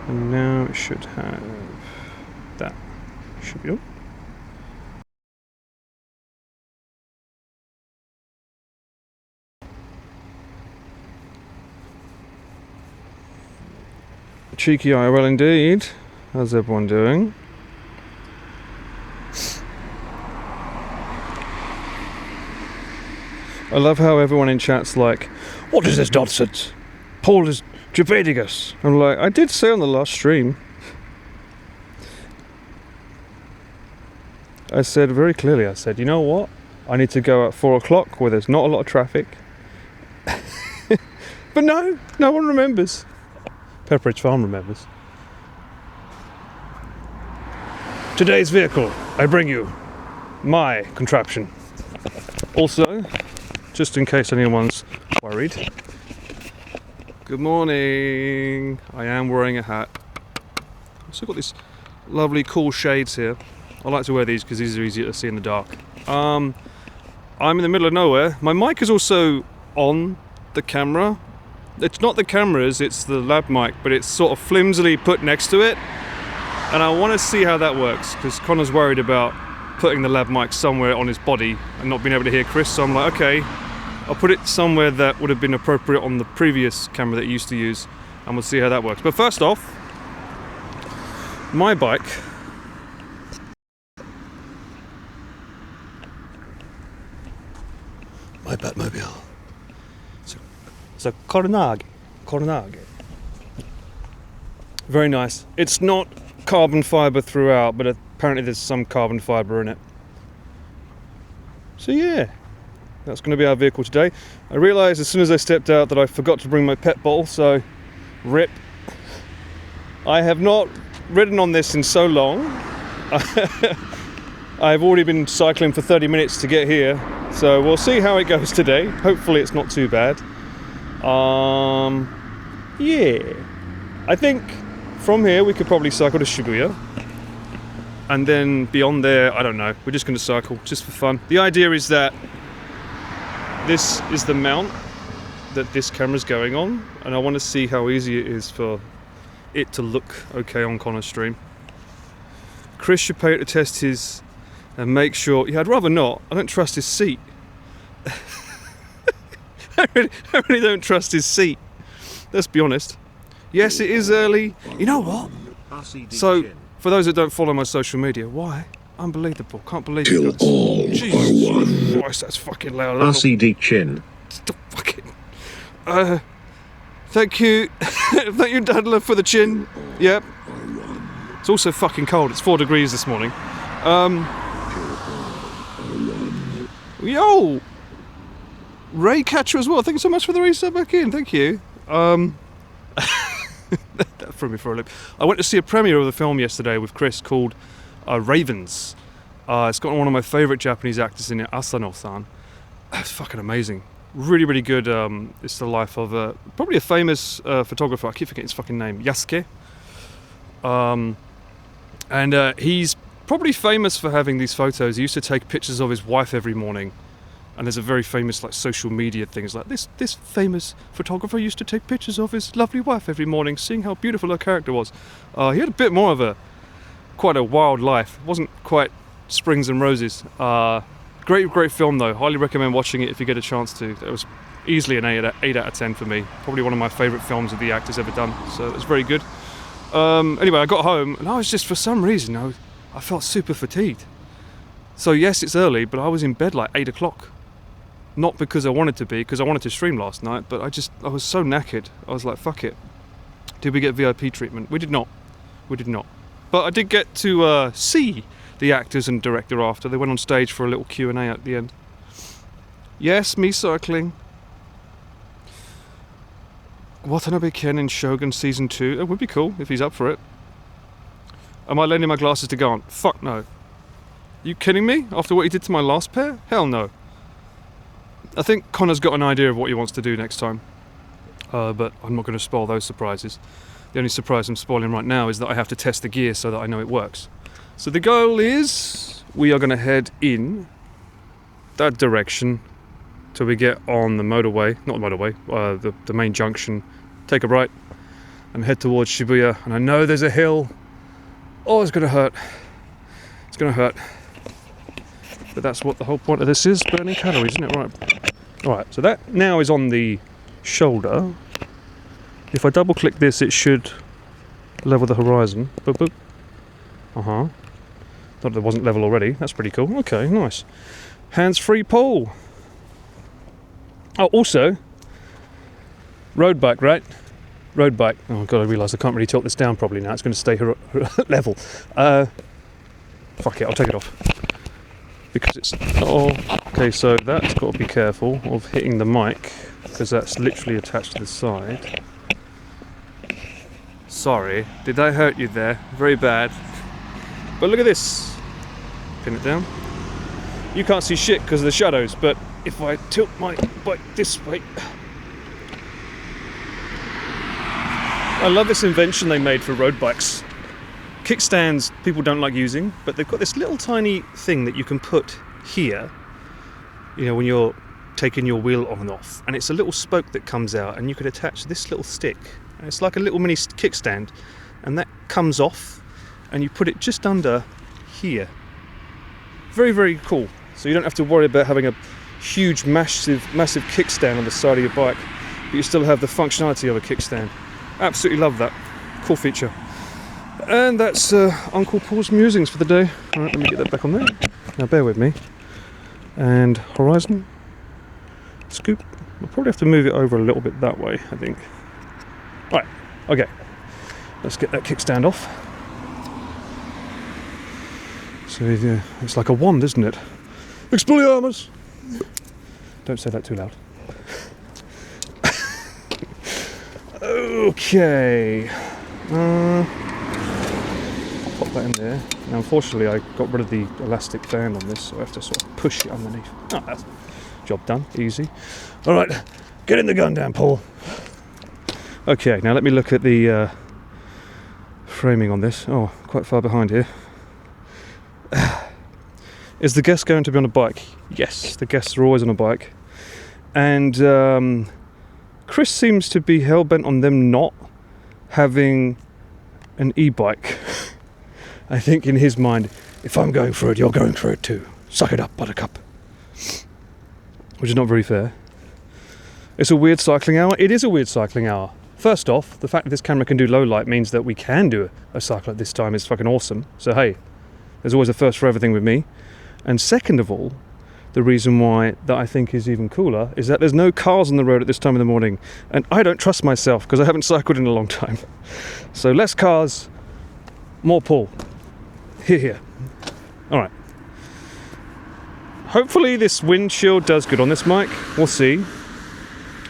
And now it should have that. Should be on. Cheeky IRL indeed. How's everyone doing? I love how everyone in chat's like, what is this nonsense? Paul is debating us. I'm like, I did say on the last stream, I said very clearly, I said, you know what? I need to go at 4 o'clock where there's not a lot of traffic. But no one remembers. Pepperidge Farm remembers. Today's vehicle, I bring you my contraption. Also, just in case anyone's worried, good morning. I am wearing a hat. I've also got these lovely cool shades here. I like to wear these because these are easier to see in the dark. I'm in the middle of nowhere. My mic is also on the camera. It's not the cameras, it's the lab mic, but it's sort of flimsily put next to it. And I want to see how that works, because Connor's worried about putting the lab mic somewhere on his body and not being able to hear Chris. So I'm like, okay, I'll put it somewhere that would have been appropriate on the previous camera that you used to use, and we'll see how that works. But first off, my bike. My Batmobile. It's a Coronage. Very nice. It's not carbon fibre throughout, but apparently there's some carbon fibre in it. So yeah, that's going to be our vehicle today. I realised as soon as I stepped out that I forgot to bring my pet bottle, so rip. I have not ridden on this in so long. I've already been cycling for 30 minutes to get here, so we'll see how it goes today. Hopefully it's not too bad. Yeah, I think from here we could probably cycle to Shibuya, and then beyond there, I don't know, we're just going to cycle just for fun. The idea is that this is the mount that this camera's going on, and I want to see how easy it is for it to look okay on Connor's stream. Chris should pay it to test his and make sure, yeah, I'd rather not, I don't trust his seat. I really don't trust his seat. Let's be honest. Yes, it is early. You know what? So, for those that don't follow my social media, why? Unbelievable. Can't believe it. Till all Jesus are one. Christ, that's fucking loud. RCD chin. Stop fucking. Thank you. Thank you, Dadler, for the chin. Yep. It's also fucking cold. It's 4 degrees this morning. Yo! Ray Catcher as well. Thank you so much for the reset back in. Thank you. That threw me for a loop. I went to see a premiere of the film yesterday with Chris called Ravens. It's got one of my favourite Japanese actors in it, Asano-san. It's fucking amazing. Really, really good. It's the life of probably a famous photographer. I keep forgetting his fucking name. Yasuke. And he's probably famous for having these photos. He used to take pictures of his wife every morning. And there's a very famous like social media thing. It's like this famous photographer used to take pictures of his lovely wife every morning, seeing how beautiful her character was. He had a bit more of quite a wild life. It wasn't quite springs and roses. Great film though. Highly recommend watching it if you get a chance to. It was easily an 8 out of 10 for me. Probably one of my favourite films that the actor's ever done. So it was very good. Anyway, I got home and I was just, for some reason, I felt super fatigued. So yes, it's early, but I was in bed like 8 o'clock. Not because I wanted to be, because I wanted to stream last night, but I was so knackered. I was like, fuck it. Did we get VIP treatment? We did not. But I did get to see the actors and director after. They went on stage for a little Q&A at the end. Yes, me cycling. Watanabe Ken in Shogun Season 2. It would be cool if he's up for it. Am I lending my glasses to go on? Fuck no. You kidding me? After what he did to my last pair? Hell no. I think Connor's got an idea of what he wants to do next time. But I'm not going to spoil those surprises. The only surprise I'm spoiling right now is that I have to test the gear so that I know it works. So the goal is we are going to head in that direction till we get on the motorway, not the motorway, the main junction, take a right, and head towards Shibuya. And I know there's a hill. Oh, it's gonna hurt. It's gonna hurt. But that's what the whole point of this is, burning calories, isn't it? Right, so that now is on the shoulder. If I double click this, it should level the horizon. Boop, boop. Thought it wasn't level already. That's pretty cool. Okay, nice. Hands-free pole. Oh, also, road bike, right? Road bike. Oh god, I realise I can't really tilt this down properly now. It's going to stay level. Fuck it, I'll take it off. Because it's... Oh, okay, so that's got to be careful of hitting the mic, because that's literally attached to the side. Sorry, did I hurt you there? Very bad. But look at this. Pin it down. You can't see shit because of the shadows, but if I tilt my bike this way... I love this invention they made for road bikes. Kickstands people don't like using, but they've got this little tiny thing that you can put here, you know, when you're taking your wheel on and off, and it's a little spoke that comes out, and you could attach this little stick, and it's like a little mini kickstand, and that comes off, and you put it just under here. Very, very cool. So you don't have to worry about having a huge, massive kickstand on the side of your bike, but you still have the functionality of a kickstand. Absolutely love that. Cool feature. And that's Uncle Paul's musings for the day. Alright, let me get that back on there. Now bear with me. And horizon. Scoop. I'll probably have to move it over a little bit that way, I think. Right, okay. Let's get that kickstand off. So yeah, it's like a wand, isn't it? Expelliarmus! Don't say that too loud. Okay. Pop that in there. Now unfortunately I got rid of the elastic band on this, so I have to sort of push it underneath. Oh, that's job done, easy. Alright, get in the gun down, Paul. Okay, now let me look at the framing on this. Oh, quite far behind here. Is the guest going to be on a bike? Yes, the guests are always on a bike. And Chris seems to be hell-bent on them not having an e-bike. I think in his mind, if I'm going through it, you're going through it too. Suck it up, buttercup. Which is not very fair. It's a weird cycling hour. It is a weird cycling hour. First off, the fact that this camera can do low light means that we can do a cycle at this time is fucking awesome. So hey, there's always a first for everything with me. And second of all, the reason why that I think is even cooler is that there's no cars on the road at this time of the morning, and I don't trust myself because I haven't cycled in a long time. So less cars, more Paul. Here. Alright. Hopefully this windshield does good on this mic. We'll see.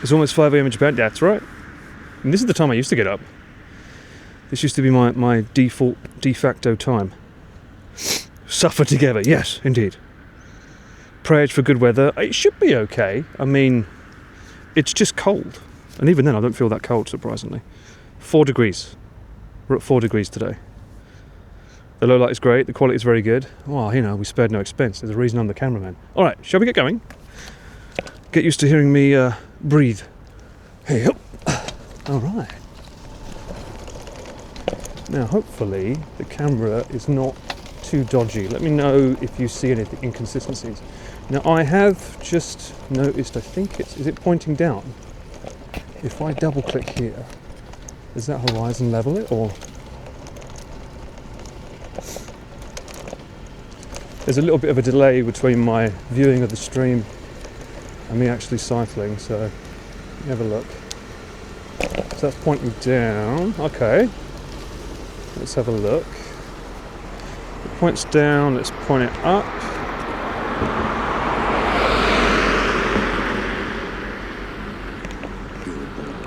It's almost 5 AM in Japan. That's right. And this is the time I used to get up. This used to be my de facto time. Suffer together. Yes, indeed. Prayed for good weather. It should be okay. I mean, it's just cold. And even then, I don't feel that cold, surprisingly. 4 degrees. We're at 4 degrees today. The low light is great. The quality is very good. Well, you know, we spared no expense. There's a reason I'm the cameraman. All right, shall we get going? Get used to hearing me breathe. Hey, up. All right. Now, hopefully, the camera is not too dodgy. Let me know if you see any inconsistencies. Now, I have just noticed, I think is it pointing down? If I double click here, does that horizon level it, or? There's a little bit of a delay between my viewing of the stream and me actually cycling, so let me have a look. So that's pointing down. Okay. Let's have a look. It points down, let's point it up.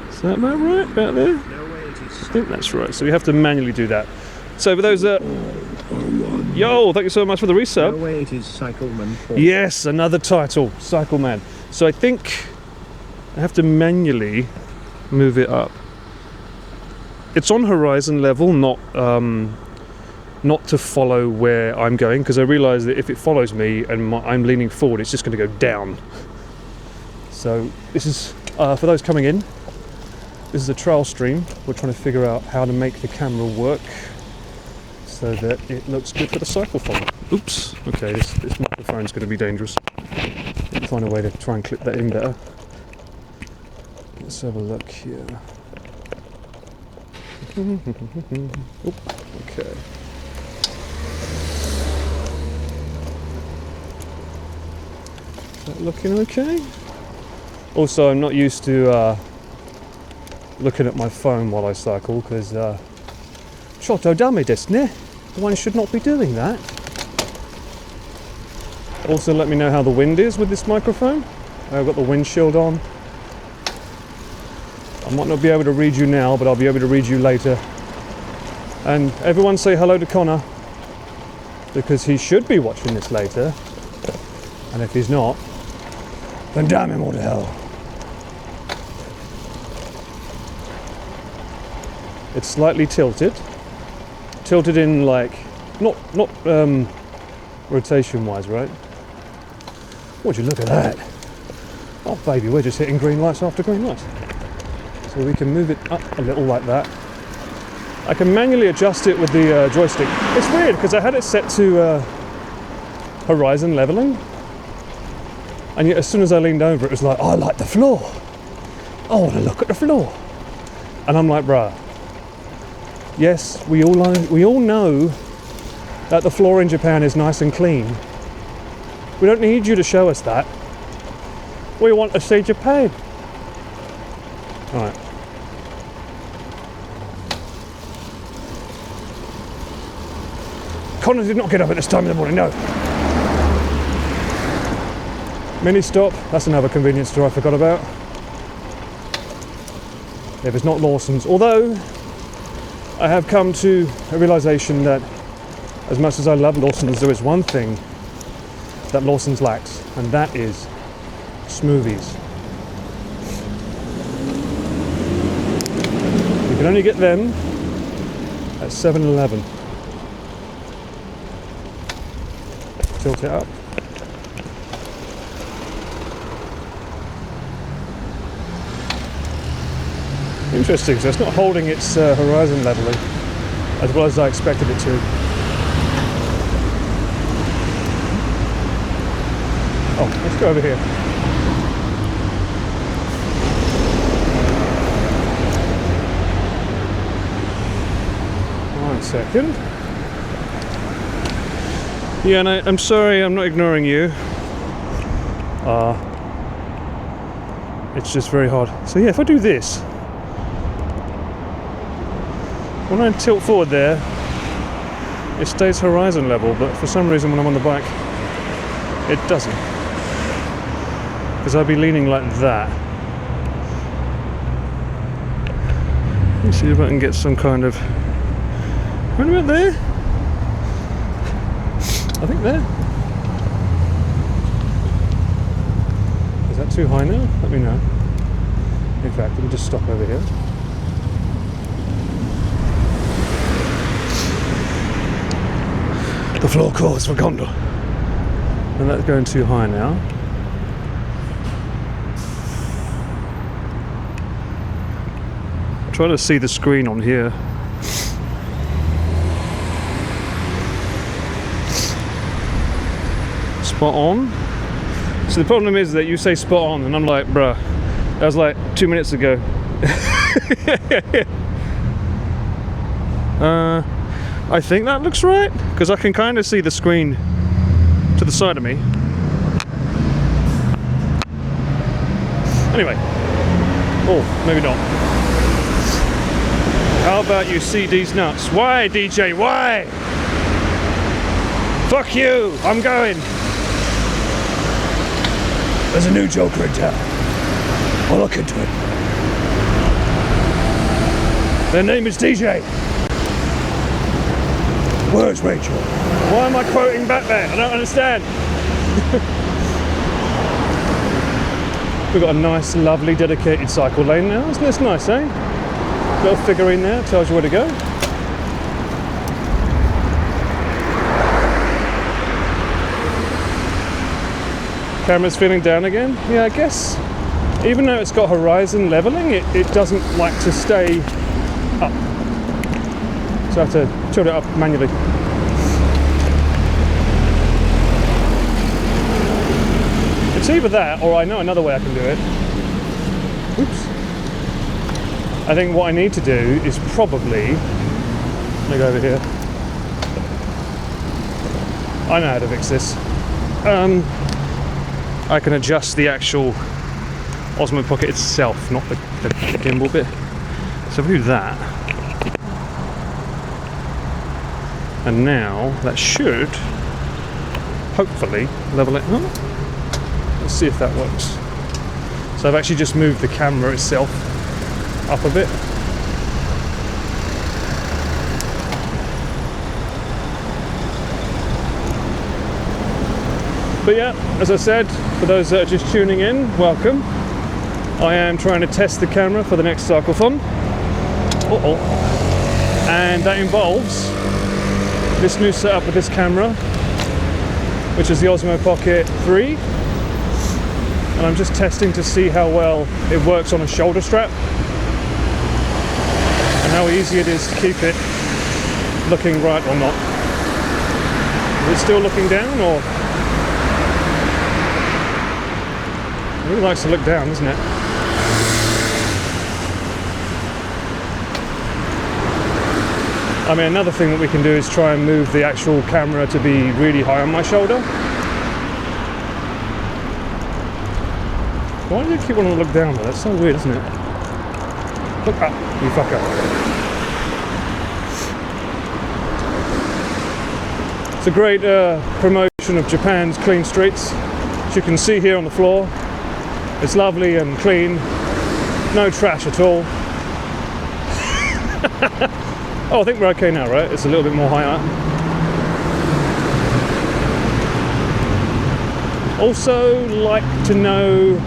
Is that about right? About there? I think that's right. So we have to manually do that. So for those that... Yo, thank you so much for the resub. No way, it is Cycleman. Yes, another title, Cycleman. So I think I have to manually move it up. It's on horizon level, not to follow where I'm going, because I realise that if it follows me and I'm leaning forward, it's just going to go down. So this is for those coming in. This is a trial stream. We're trying to figure out how to make the camera work so that it looks good for the cyclethon. Oops, okay, this microphone's going to be dangerous. Need to find a way to try and clip that in better. Let's have a look here. Oop, okay. Is that looking okay? Also, I'm not used to looking at my phone while I cycle because Shoto dame desu ne? One should not be doing that. Also, let me know how the wind is with this microphone. I've got the windshield on. I might not be able to read you now, but I'll be able to read you later. And everyone say hello to Connor, because he should be watching this later. And if he's not, then damn him all to hell. It's slightly tilted. Tilted in like, not rotation wise, right? Would you look at that? Oh baby, we're just hitting green lights after green lights. So we can move it up a little like that. I can manually adjust it with the joystick. It's weird because I had it set to horizon leveling, and yet as soon as I leaned over it was like, oh, I like the floor. I want to look at the floor. And I'm like, bruh, yes, we all know that the floor in Japan is nice and clean. We don't need you to show us that. We want to see Japan. Alright. Connor did not get up at this time in the morning, no. Mini stop, that's another convenience store I forgot about. If it's not Lawson's, although I have come to a realisation that as much as I love Lawson's, there is one thing that Lawson's lacks, and that is smoothies. You can only get them at 7-Eleven. Tilt it up. Interesting, so it's not holding its horizon leveling as well as I expected it to. Oh, let's go over here. One second. Yeah, and I'm sorry, I'm not ignoring you. It's just very hard. So yeah, if I do this, when I tilt forward there, it stays horizon level, but for some reason when I'm on the bike, it doesn't. Because I'd be leaning like that. Let's see if I can get some kind of... Right about there? I think there. Is that too high now? Let me know. In fact, let me just stop over here. The floor calls for gondola. And that's going too high now. Try to see the screen on here. Spot on. So the problem is that you say spot on and I'm like, bruh, that was like 2 minutes ago. I think that looks right because I can kind of see the screen to the side of me. Anyway, oh, maybe not. How about you see these nuts? Why, DJ? Why? Fuck you! I'm going. There's a new Joker in town. I'll look into it. Their name is DJ. Where's Rachel? Why am I quoting Batman? I don't understand. We've got a nice, lovely, dedicated cycle lane now. Isn't this nice, eh? Little figurine there, tells you where to go. Camera's feeling down again? Yeah, I guess even though it's got horizon leveling, it doesn't like to stay up. So I have to tilt it up manually. It's either that, or I know another way I can do it. Oops. I think what I need to do is probably, let me go over here. I know how to fix this. I can adjust the actual Osmo Pocket itself, not the gimbal bit. So if we do that, and now that should hopefully level it up. Let's see if that works. So I've actually just moved the camera itself up a bit. But yeah, as I said, for those that are just tuning in, welcome. I am trying to test the camera for the next Cyclethon. And that involves this new setup with this camera, which is the Osmo Pocket 3. And I'm just testing to see how well it works on a shoulder strap and how easy it is to keep it looking right or not. Is it still looking down, or? It really likes to look down, doesn't it? I mean, another thing that we can do is try and move the actual camera to be really high on my shoulder. Why do you keep wanting to look down though? That's so weird, isn't it? Look up, you fucker. It's a great promotion of Japan's clean streets. As you can see here on the floor, it's lovely and clean. No trash at all. Oh, I think we're okay now, right? It's a little bit more high up. Also, like to know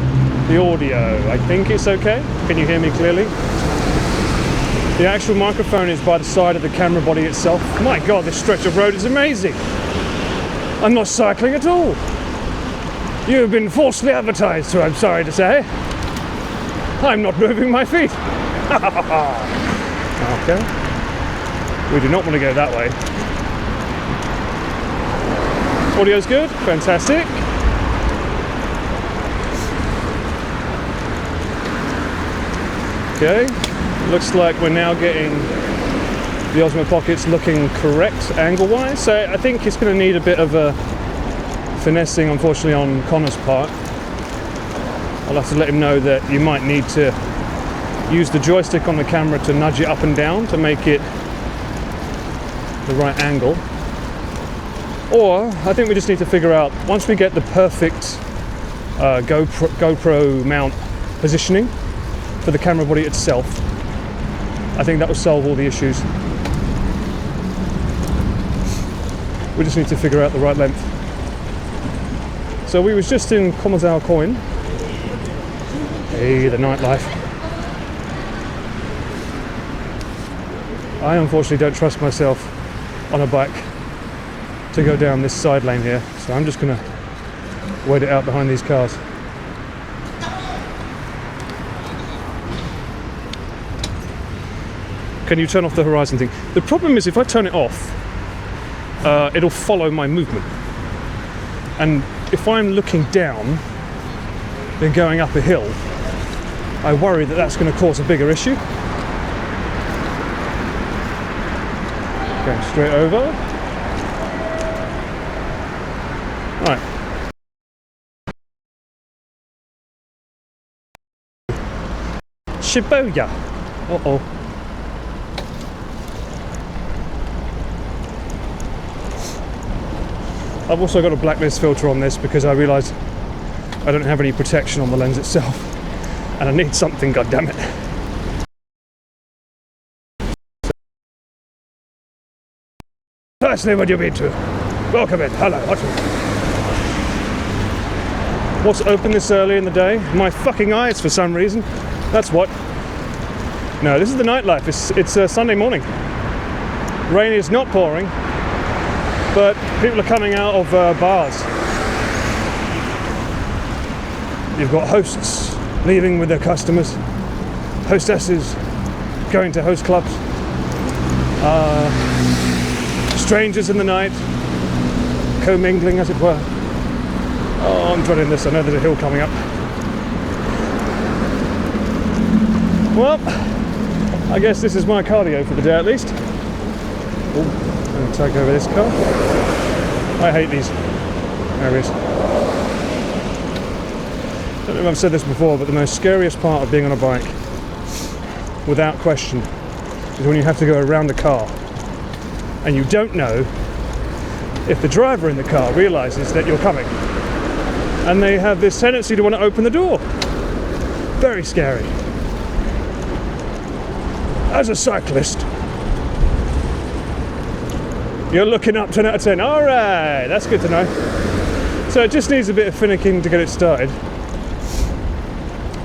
the audio. I think it's okay. Can you hear me clearly? The actual microphone is by the side of the camera body itself. My God, this stretch of road is amazing. I'm not cycling at all. You have been falsely advertised to, I'm sorry to say. I'm not moving my feet. Okay. We do not want to go that way. Audio's good, fantastic. Okay, looks like we're now getting the Osmo Pockets looking correct angle-wise. So I think it's going to need a bit of a finessing, unfortunately, on Connor's part. I'll have to let him know that you might need to use the joystick on the camera to nudge it up and down to make it the right angle. Or I think we just need to figure out, once we get the perfect GoPro mount positioning for the camera body itself, I think that will solve all the issues. We just need to figure out the right length. So we was just in Komazao Coin. Hey, the nightlife. I unfortunately don't trust myself on a bike to go down this side lane here, so I'm just gonna wait it out behind these cars. Can you turn off the horizon thing? The problem is if I turn it off, it'll follow my movement. And if I'm looking down, then going up a hill, I worry that that's going to cause a bigger issue. Going straight over. Right. Shibuya. Uh-oh. I've also got a blacklist filter on this because I realised I don't have any protection on the lens itself and I need something, goddammit. Firstly, what do you mean to? Welcome in. Hello. What's open this early in the day? My fucking eyes for some reason. That's what. No, this is the nightlife. It's a Sunday morning. Rain is not pouring, but people are coming out of bars. You've got hosts leaving with their customers, hostesses going to host clubs, strangers in the night, commingling as it were. Oh, I'm dreading this. I know there's a hill coming up. Well, I guess this is my cardio for the day at least. Oh, I'm going to take over this car. I hate these areas. I don't know if I've said this before, but the most scariest part of being on a bike, without question, is when you have to go around a car and you don't know if the driver in the car realizes that you're coming, and they have this tendency to want to open the door. Very scary. As a cyclist, you're looking up 10 out of 10. Alright, that's good to know. So it just needs a bit of finicking to get it started.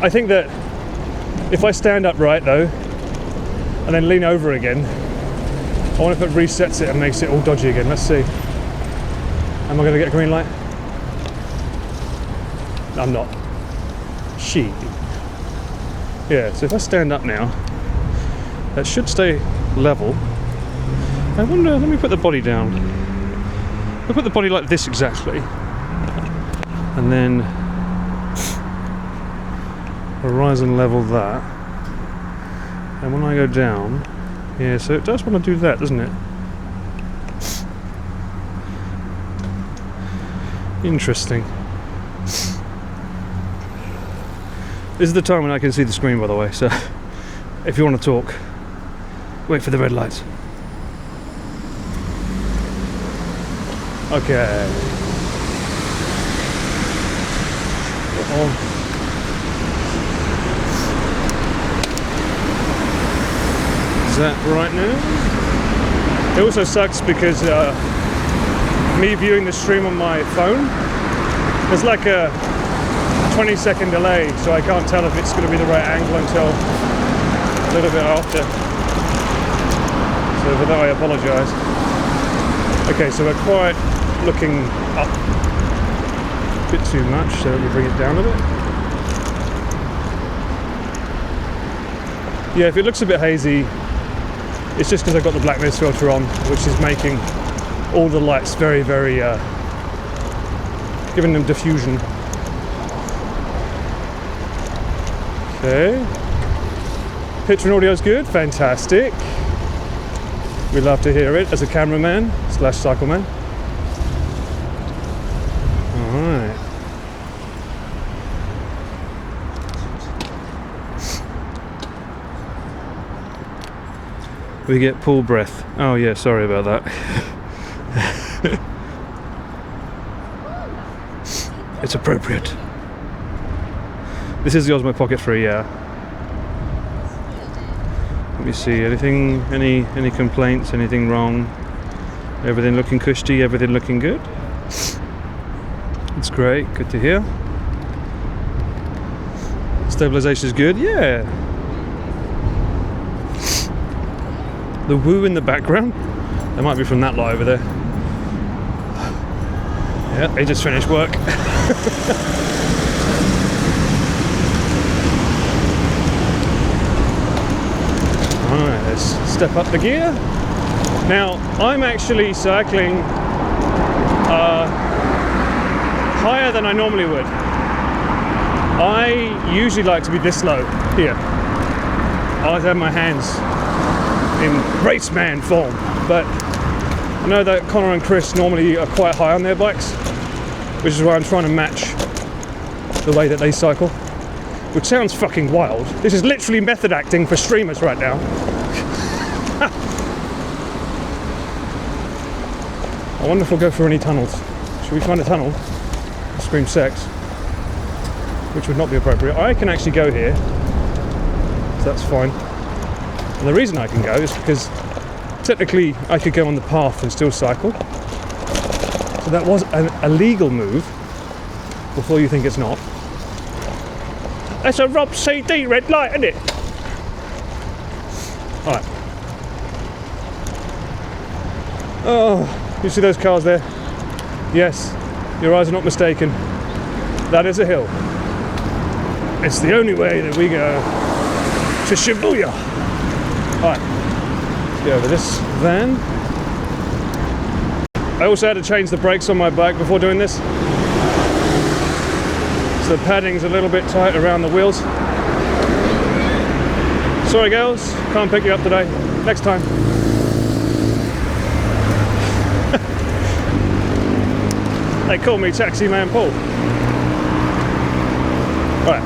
I think that if I stand upright though, and then lean over again, I wonder if it resets it and makes it all dodgy again. Let's see. Am I going to get a green light? I'm not. Shit. Yeah, so if I stand up now, that should stay level. I wonder, let me put the body down. I'll put the body like this exactly. And then horizon level that. And when I go down, yeah, so it does want to do that, doesn't it? Interesting. This is the time when I can see the screen, by the way, so if you want to talk, wait for the red lights. Okay. Uh-oh. Is that right now? It also sucks because me viewing the stream on my phone, there's like a 20-second delay, so I can't tell if it's going to be the right angle until a little bit after. So for that I apologise. Okay, so we're quite looking up a bit too much, so we bring it down a bit. Yeah, if it looks a bit hazy, it's just because I've got the blackness filter on, which is making all the lights very, very, giving them diffusion. Okay. Picture and audio is good, fantastic. We love to hear it as a cameraman / cycleman. Alright. We get pool breath. Oh yeah, sorry about that. It's appropriate. This is the Osmo Pocket 3, yeah. Let me see, any complaints, anything wrong? Everything looking cushy, everything looking good? It's great, good to hear. Stabilization is good, yeah. The woo in the background, that might be from that light over there. Yeah, they just finished work. Alright, let's step up the gear. Now, I'm actually cycling higher than I normally would. I usually like to be this low here. I like to have my hands in raceman form, but I know that Connor and Chris normally are quite high on their bikes, which is why I'm trying to match the way that they cycle, which sounds fucking wild. This is literally method acting for streamers right now. I wonder if we'll go for any tunnels. Should we find a tunnel? I'll scream sex, which would not be appropriate. I can actually go here, so that's fine. And the reason I can go is because technically I could go on the path and still cycle. So that was a legal move, before you think it's not. That's a Rob CD red light, isn't it? Alright. Oh, you see those cars there? Yes, your eyes are not mistaken. That is a hill. It's the only way that we go to Shibuya. Alright, let's go over this van. I also had to change the brakes on my bike before doing this. So the padding's a little bit tight around the wheels. Sorry girls, can't pick you up today. Next time. They call me Taxi Man Paul. Right.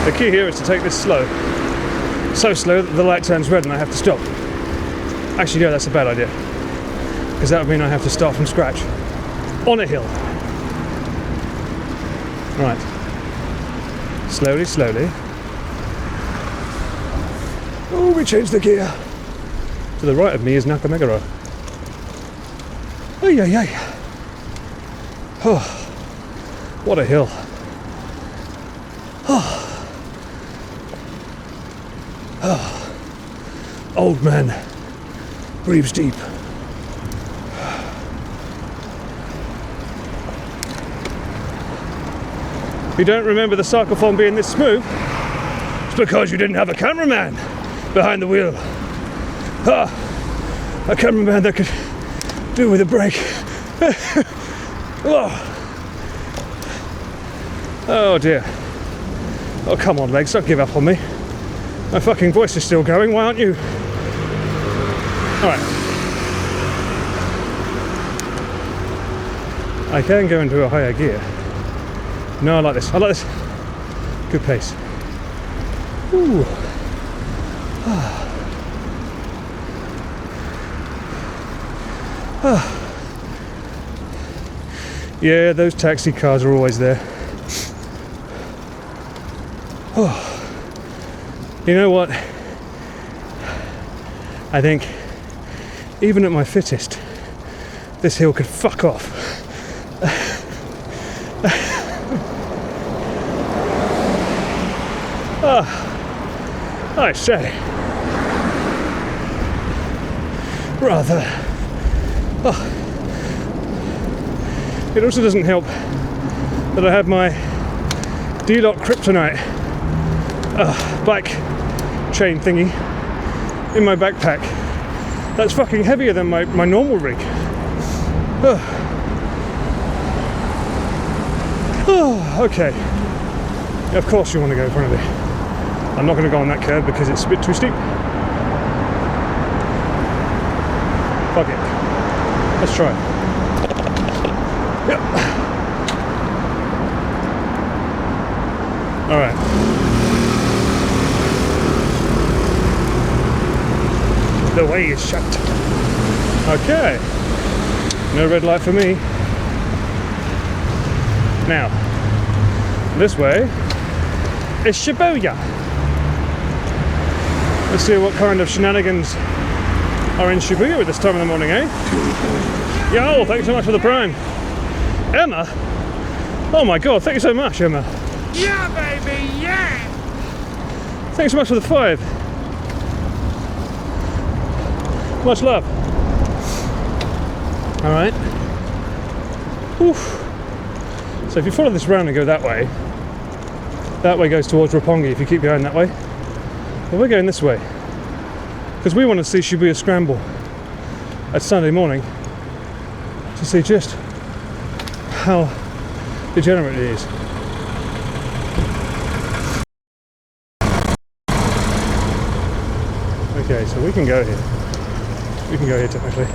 The key here is to take this slow. So slow that the light turns red and I have to stop. Actually, no, that's a bad idea. Because that would mean I have to start from scratch. On a hill. Right. Slowly, slowly. Oh, we changed the gear. To the right of me is Nakameguro. Ay, ay, ay. Oh, what a hill. Oh. Oh. Old man breathes deep. You don't remember the Cyclethon being this smooth? It's because you didn't have a cameraman behind the wheel. Ah, a cameraman that could do with a brake. Oh dear. Oh, come on, legs, don't give up on me. My fucking voice is still going, why aren't you? Alright. I can go into a higher gear. No, I like this. I like this. Good pace. Ooh. Ah. Ah. Yeah, those taxi cars are always there. Oh. You know what? I think even at my fittest, this hill could fuck off. Oh, I say. Rather. Oh. It also doesn't help that I have my D-Lock Kryptonite bike chain thingy in my backpack. That's fucking heavier than my normal rig. Oh. Oh, okay. Of course you want to go in front of it. I'm not going to go on that curve because it's a bit too steep. Fuck it. Let's try. Yep. Alright. The way is shut. Okay. No red light for me. Now, this way is Shibuya. Let's see what kind of shenanigans are in Shibuya at this time of the morning, eh? Yo, thanks so much for the prime. Emma? Oh my god, thank you so much, Emma. Yeah, baby, yeah! Thanks so much for the 5. Much love. Alright. Oof. So if you follow this round and go that way goes towards Roppongi if you keep going that way. But we're going this way. Because we want to see Shibuya Scramble at Sunday morning to see just how degenerate it is. Okay, so we can go here. We can go here technically.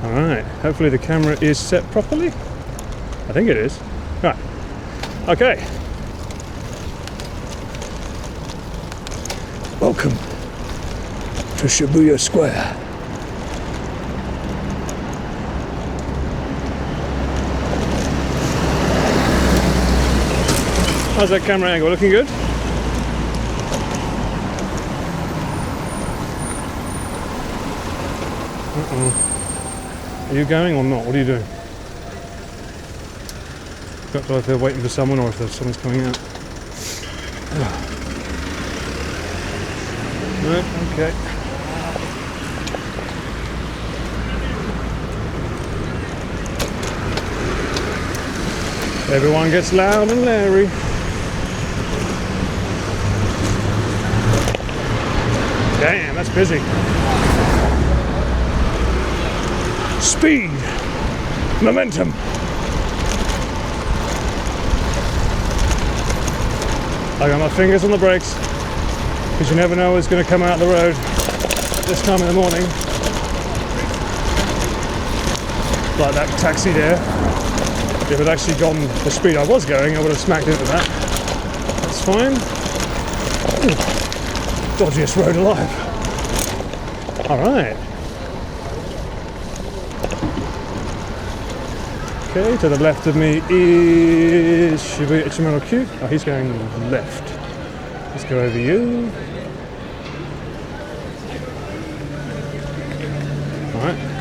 Alright, hopefully the camera is set properly. I think it is. Right. Okay. Welcome to Shibuya Square. How's that camera angle? Looking good? Are you going or not? What are you doing? Got to know if they're waiting for someone or if someone's coming out. Right, okay. Everyone gets loud and leery. Damn, that's busy. Speed, momentum. I got my fingers on the brakes because you never know what's going to come out the road this time in the morning. Like that taxi there. If it actually gone the speed I was going, I would have smacked into that. That's fine. Ooh, dodgiest road alive. Alright. Okay, to the left of me is Shibuya Q. Oh, he's going left. Let's go over you. Alright.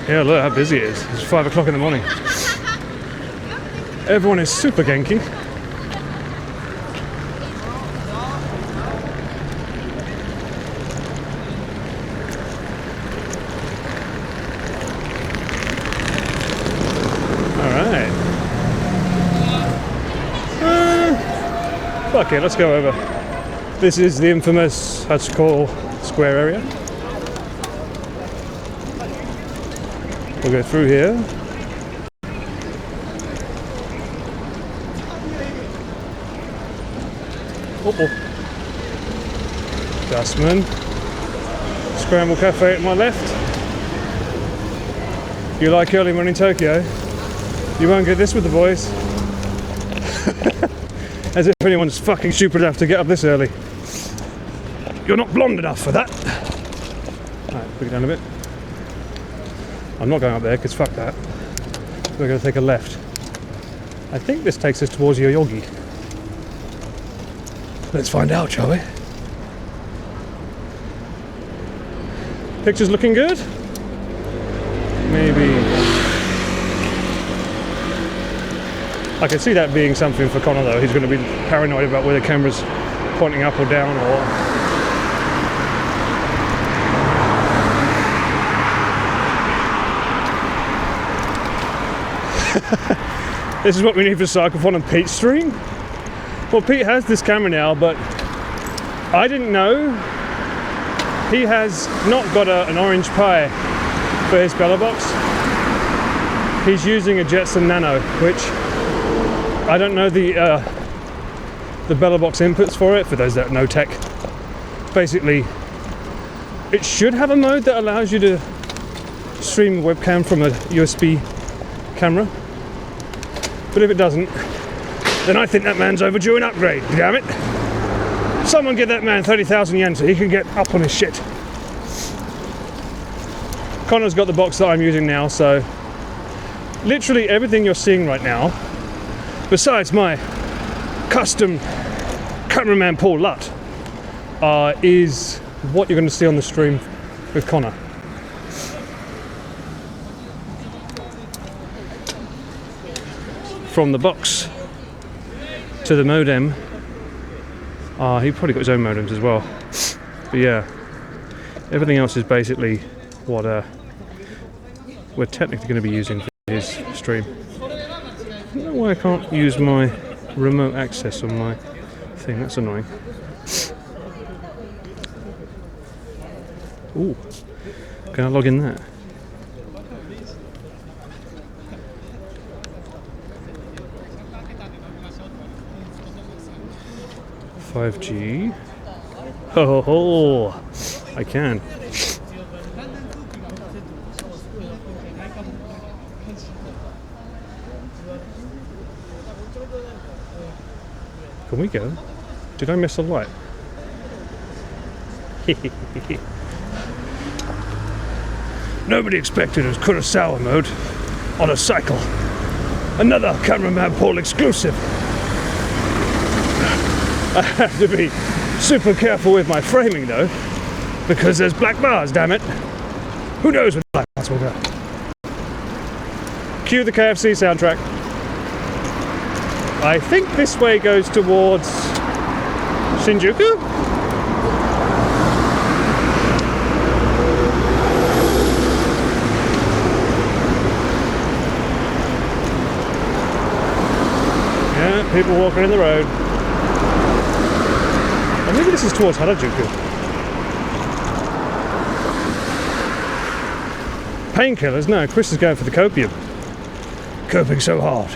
Yeah, look how busy it is. It's 5 o'clock in the morning. Everyone is super Genki. Alright. Fuck it, let's go over. This is the infamous Hachiko Square area. We'll go through here. Oh. Dustman. Scramble Cafe at my left. You like early morning Tokyo? You won't get this with the boys. As if anyone's fucking stupid enough to get up this early. You're not blonde enough for that. Alright, bring it down a bit. I'm not going up there because fuck that. We're going to take a left. I think this takes us towards Yoyogi. Let's find out, shall we? Picture's looking good? Maybe. I can see that being something for Connor though. He's going to be paranoid about where the camera's pointing up or down or... This is what we need for Cyclethon and Pete's stream. Well, Pete has this camera now, but I didn't know he has not got an orange pie for his bella box. He's using a Jetson Nano, which I don't know the bella box inputs for it. For those that know tech, basically, it should have a mode that allows you to stream webcam from a USB camera. But if it doesn't, then I think that man's overdue an upgrade, damn it. Someone give that man 30,000 yen so he can get up on his shit. Connor's got the box that I'm using now, so literally everything you're seeing right now, besides my custom cameraman Paul Lutt, is what you're going to see on the stream with Connor. From the box to the modem. He probably got his own modems as well. But yeah, everything else is basically what we're technically going to be using for his stream. I don't know why I can't use my remote access on my thing. That's annoying. Ooh, can I log in there? .5G. Oh, I can. Can we go? Did I miss a light? Nobody expected a Kurosawa mode on a cycle. Another Cameraman Paul exclusive. I have to be super careful with my framing though, because there's black bars, damn it. Who knows where the black bars will go? Cue the KFC soundtrack. I think this way goes towards Shinjuku? people walking in the road. Or maybe this is towards Harajuku. Painkillers? No, Chris is going for the copium. Coping so hard.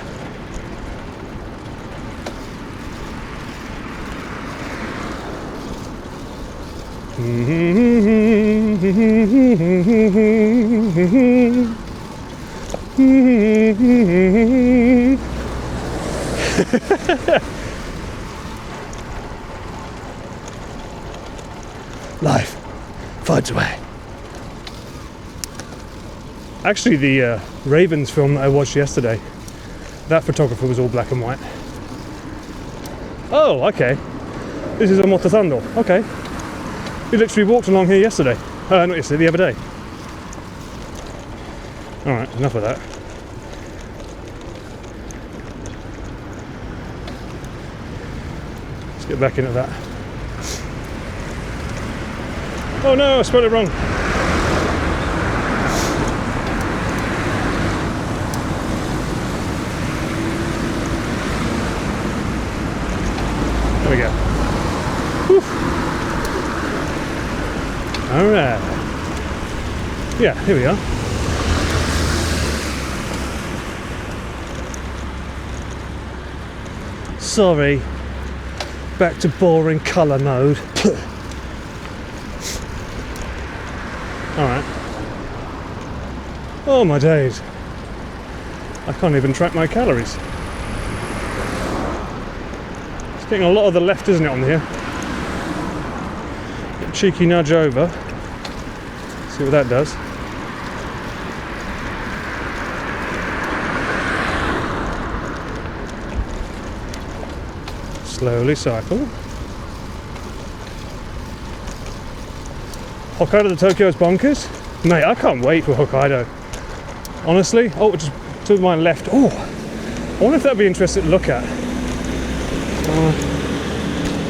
Life finds a way. Actually, the Ravens film that I watched yesterday, that photographer was all black and white. Oh, okay. This is a Motosando. Okay. We literally walked along here yesterday. Not yesterday, the other day. Alright, enough of that. Let's get back into that. Oh no, I spelled it wrong. There we go. Whew. Alright. Yeah, here we are. Sorry. Back to boring colour mode. Alright. Oh my days. I can't even track my calories. It's getting a lot of the left, isn't it, on here? Get a cheeky nudge over. See what that does. Slowly cycle. Hokkaido to Tokyo is bonkers. Mate, I can't wait for Hokkaido. Honestly. Oh, just to my left. Oh, I wonder if that'd be interesting to look at.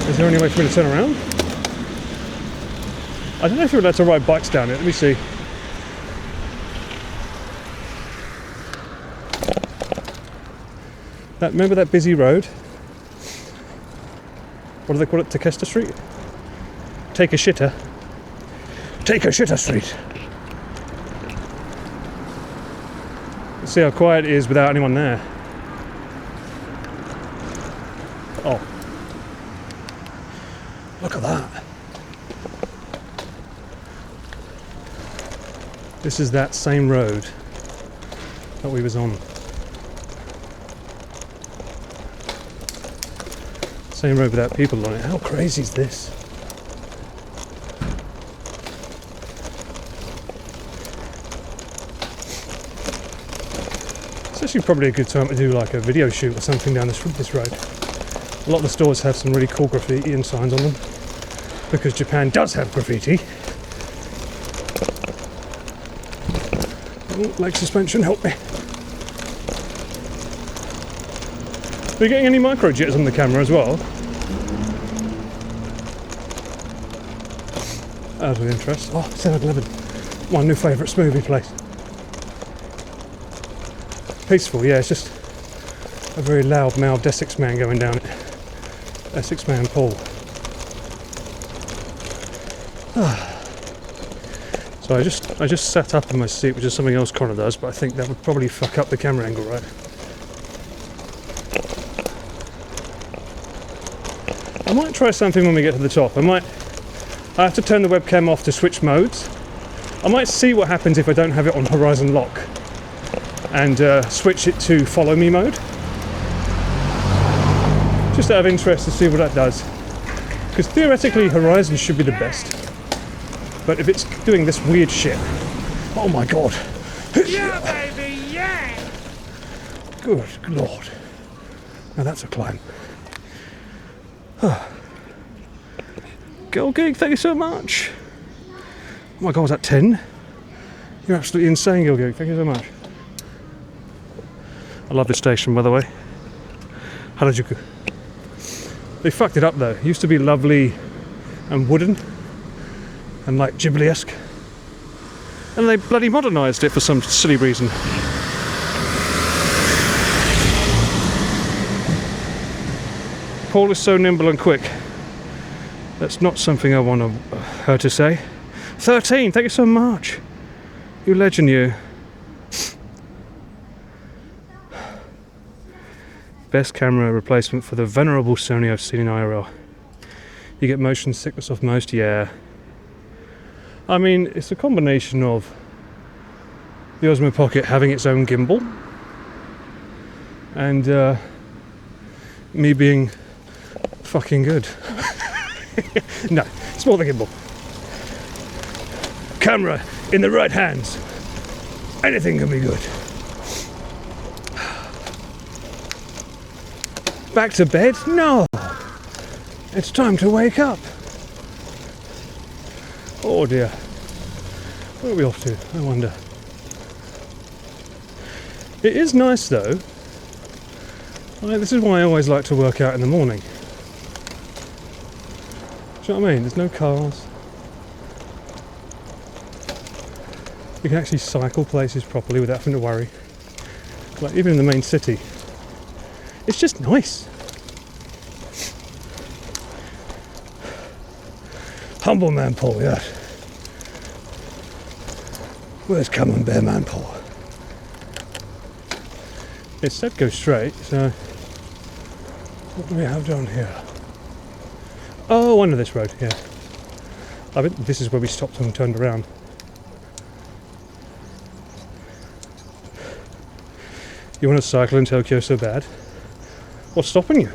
Is there any way for me to turn around? I don't know if you're allowed to ride bikes down it. Let me see. Remember that busy road? What do they call it? Takeshita Street? Take a shitter. Take a shitter street. Let's see how quiet it is without anyone there. Oh. Look at that. This is that same road that we was on. Same road without people on it. How crazy is this? It's actually probably a good time to do like a video shoot or something down this road. A lot of the stores have some really cool graffiti and signs on them because Japan does have graffiti. Oh, leg suspension, help me. Are you getting any micro jitters on the camera as well? Out of interest. Oh, 7-Eleven. My new favourite smoothie place. Peaceful, yeah, it's just a very loud-mouthed Essex man going down it. Essex man Paul. So I just sat up in my seat, which is something else Connor does, but I think that would probably fuck up the camera angle, right? I might try something when we get to the top. I have to turn the webcam off to switch modes. I might see what happens if I don't have it on horizon lock and switch it to follow me mode. Just out of interest to see what that does. Because theoretically horizon should be the best. But if it's doing this weird shit, oh my god. Yeah, baby, yeah! Good lord. Now that's a climb. Girl Geek, thank you so much. Oh my god, was that 10? You're absolutely insane, Girl Geek, thank you so much. I love this station, by the way. Harajuku. They fucked it up though. It used to be lovely and wooden and like Ghibli-esque. And they bloody modernised it for some silly reason. Paul is so nimble and quick. That's not something I want her to say. 13, thank you so much. You legend, you. Best camera replacement for the venerable Sony I've seen in IRL. You get motion sickness off most, yeah. I mean, it's a combination of the Osmo Pocket having its own gimbal and me being fucking good. No, it's more the gimbal. Camera in the right hands. Anything can be good. Back to bed? No. It's time to wake up. Oh dear. Where are we off to? I wonder. It is nice though. This is why I always like to work out in the morning. Do you know what I mean? There's no cars. You can actually cycle places properly without having to worry. Like even in the main city. It's just nice. Humble man Paul, yes. Where's Camembert man Paul? It said go straight, so what do we have down here? Oh, under this road, yeah. I think this is where we stopped and turned around. You want to cycle in Tokyo so bad? What's stopping you?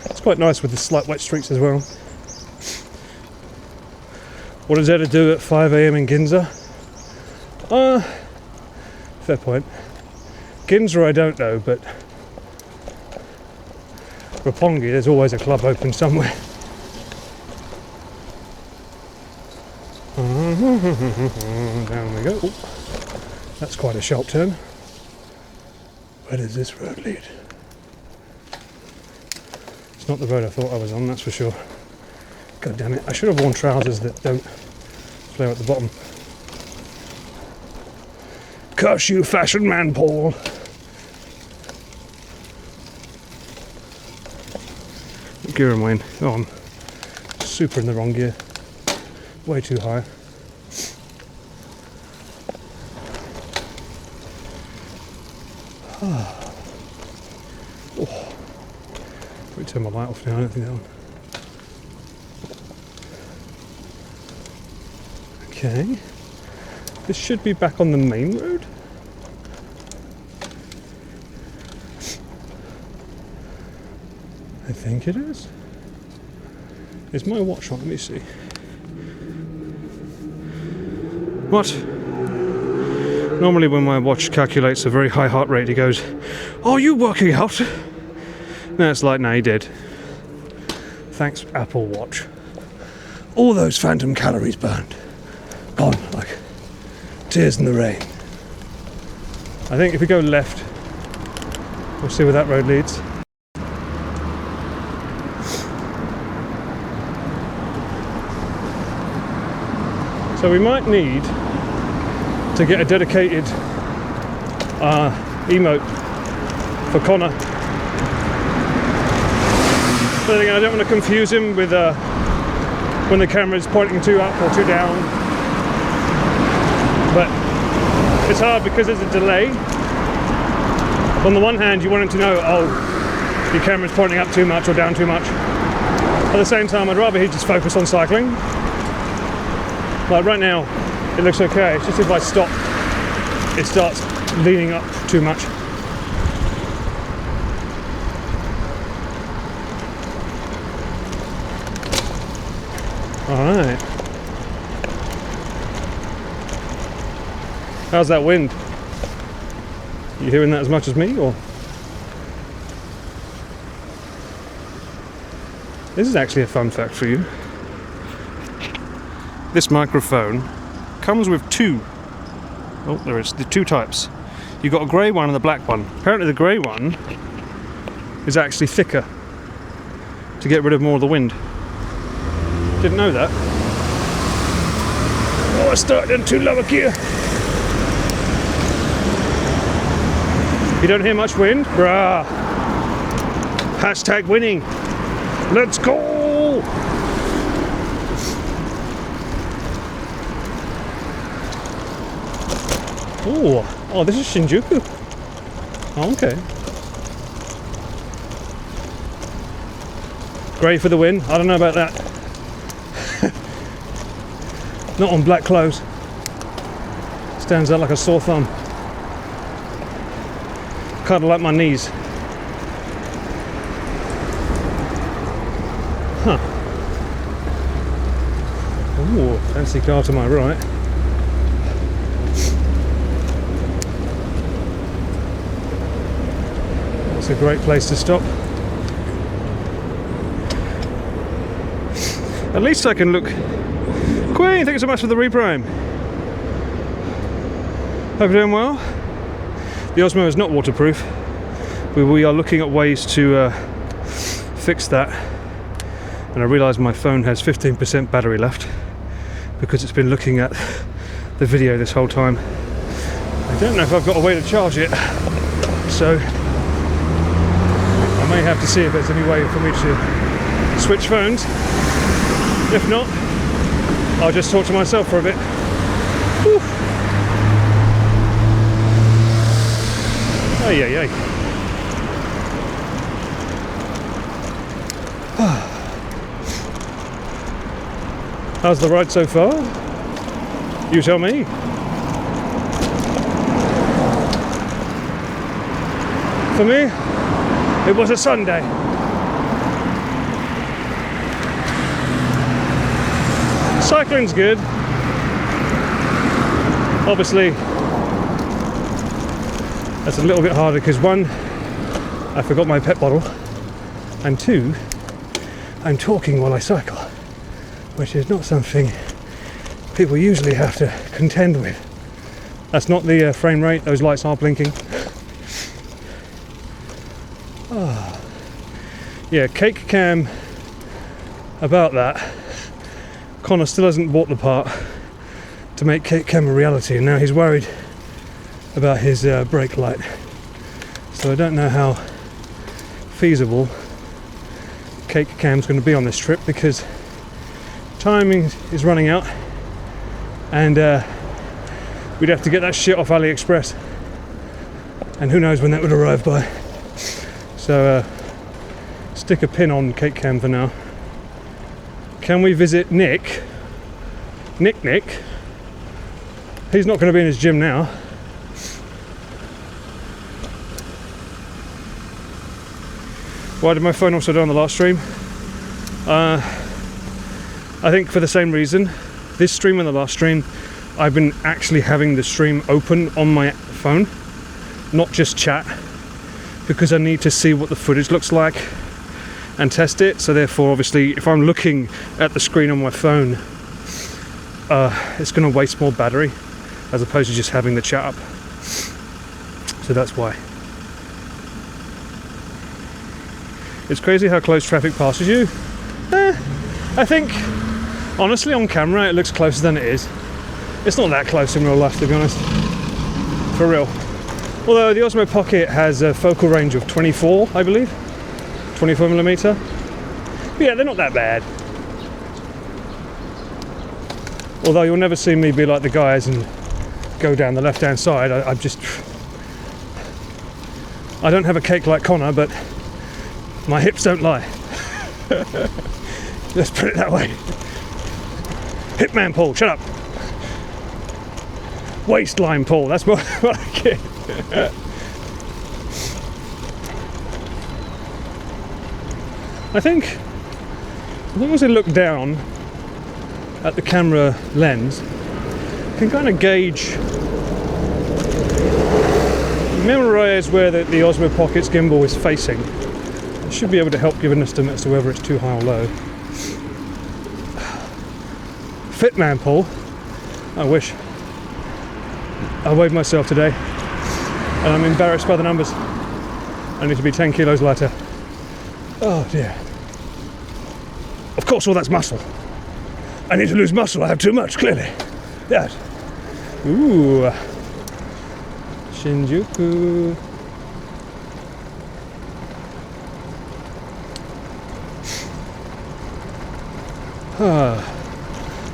It's quite nice with the slight wet streaks as well. What is there to do at 5 AM in Ginza? Fair point. Ginza I don't know, but Roppongi, there's always a club open somewhere. Down we go. Ooh, that's quite a sharp turn. Where does this road lead? It's not the road I thought I was on, that's for sure. God damn it, I should have worn trousers that don't flare at the bottom. Curse you, fashion man, Paul! Gear and Wayne. Oh, I'm super in the wrong gear. Way too high. Oh. Let me turn my light off now, I don't think that one. Okay. This should be back on the main road. I think it is. Is my watch on? Let me see. What? Normally when my watch calculates a very high heart rate, it goes, "Are you working out?" No, it's like, no, he did. Thanks, Apple Watch. All those phantom calories burned. Gone, like tears in the rain. I think if we go left, we'll see where that road leads. So we might need to get a dedicated emote for Connor. But again, I don't want to confuse him with when the camera is pointing too up or too down. But it's hard because there's a delay. On the one hand, you want him to know, oh, your camera's pointing up too much or down too much. At the same time, I'd rather he just focus on cycling. Like right now, it looks okay. It's just if I stop, it starts leaning up too much. Alright. How's that wind? You hearing that as much as me, or? This is actually a fun fact for you. This microphone comes with two. Oh, there is the two types. You've got a grey one and a black one. Apparently the grey one is actually thicker to get rid of more of the wind. Didn't know that. Oh, I started in too low a gear. You don't hear much wind? Bruh. Hashtag winning. Let's go! Oh, this is Shinjuku. Oh, okay. Great for the win. I don't know about that. Not on black clothes. Stands out like a sore thumb. Kind of like my knees. Huh. Ooh, fancy car to my right. It's a great place to stop. At least I can look. Queen, thank you so much for the reprime. Hope you're doing well. The Osmo is not waterproof. We are looking at ways to fix that. And I realise my phone has 15% battery left because it's been looking at the video this whole time. I don't know if I've got a way to charge it, so I may have to see if there's any way for me to switch phones. If not, I'll just talk to myself for a bit. Whew. Ay, ay, ay. How's the ride so far? You tell me. For me, it was a Sunday. Cycling's good. Obviously, that's a little bit harder because one, I forgot my pet bottle, and two, I'm talking while I cycle, which is not something people usually have to contend with. That's not the frame rate, those lights are blinking. Oh. Yeah, cake cam, about that. Connor still hasn't bought the part to make cake cam a reality, and now he's worried about his brake light. So I don't know how feasible cake cam's going to be on this trip because timing is running out, and we'd have to get that shit off AliExpress, and who knows when that would arrive by. So stick a pin on cake cam for now. Can we visit Nick? Nick? He's not going to be in his gym now. Why did my phone also die on the last stream? I think for the same reason. This stream and the last stream, I've been actually having the stream open on my phone, not just chat, because I need to see what the footage looks like and test it. So therefore, obviously, if I'm looking at the screen on my phone, it's going to waste more battery as opposed to just having the chat up. So that's why. It's crazy how close traffic passes you. I think, honestly, on camera it looks closer than it is. It's not that close in real life, to be honest. For real. Although the Osmo Pocket has a focal range of 24, I believe. 24mm. But yeah, they're not that bad. Although you'll never see me be like the guys and go down the left-hand side. I don't have a cake like Connor, but my hips don't lie. Let's put it that way. Hitman Paul, shut up. Waistline Paul, that's more like it. I think as long as I look down at the camera lens, I can kind of gauge, memorize where the Osmo Pocket's gimbal is facing. I should be able to help give an estimate as to whether it's too high or low. Fitman Paul, I wish. I weighed myself today and I'm embarrassed by the numbers. I need to be 10 kilos lighter. Oh dear. Of course all that's muscle. I need to lose muscle, I have too much, clearly. Yes. Ooh. Shinjuku.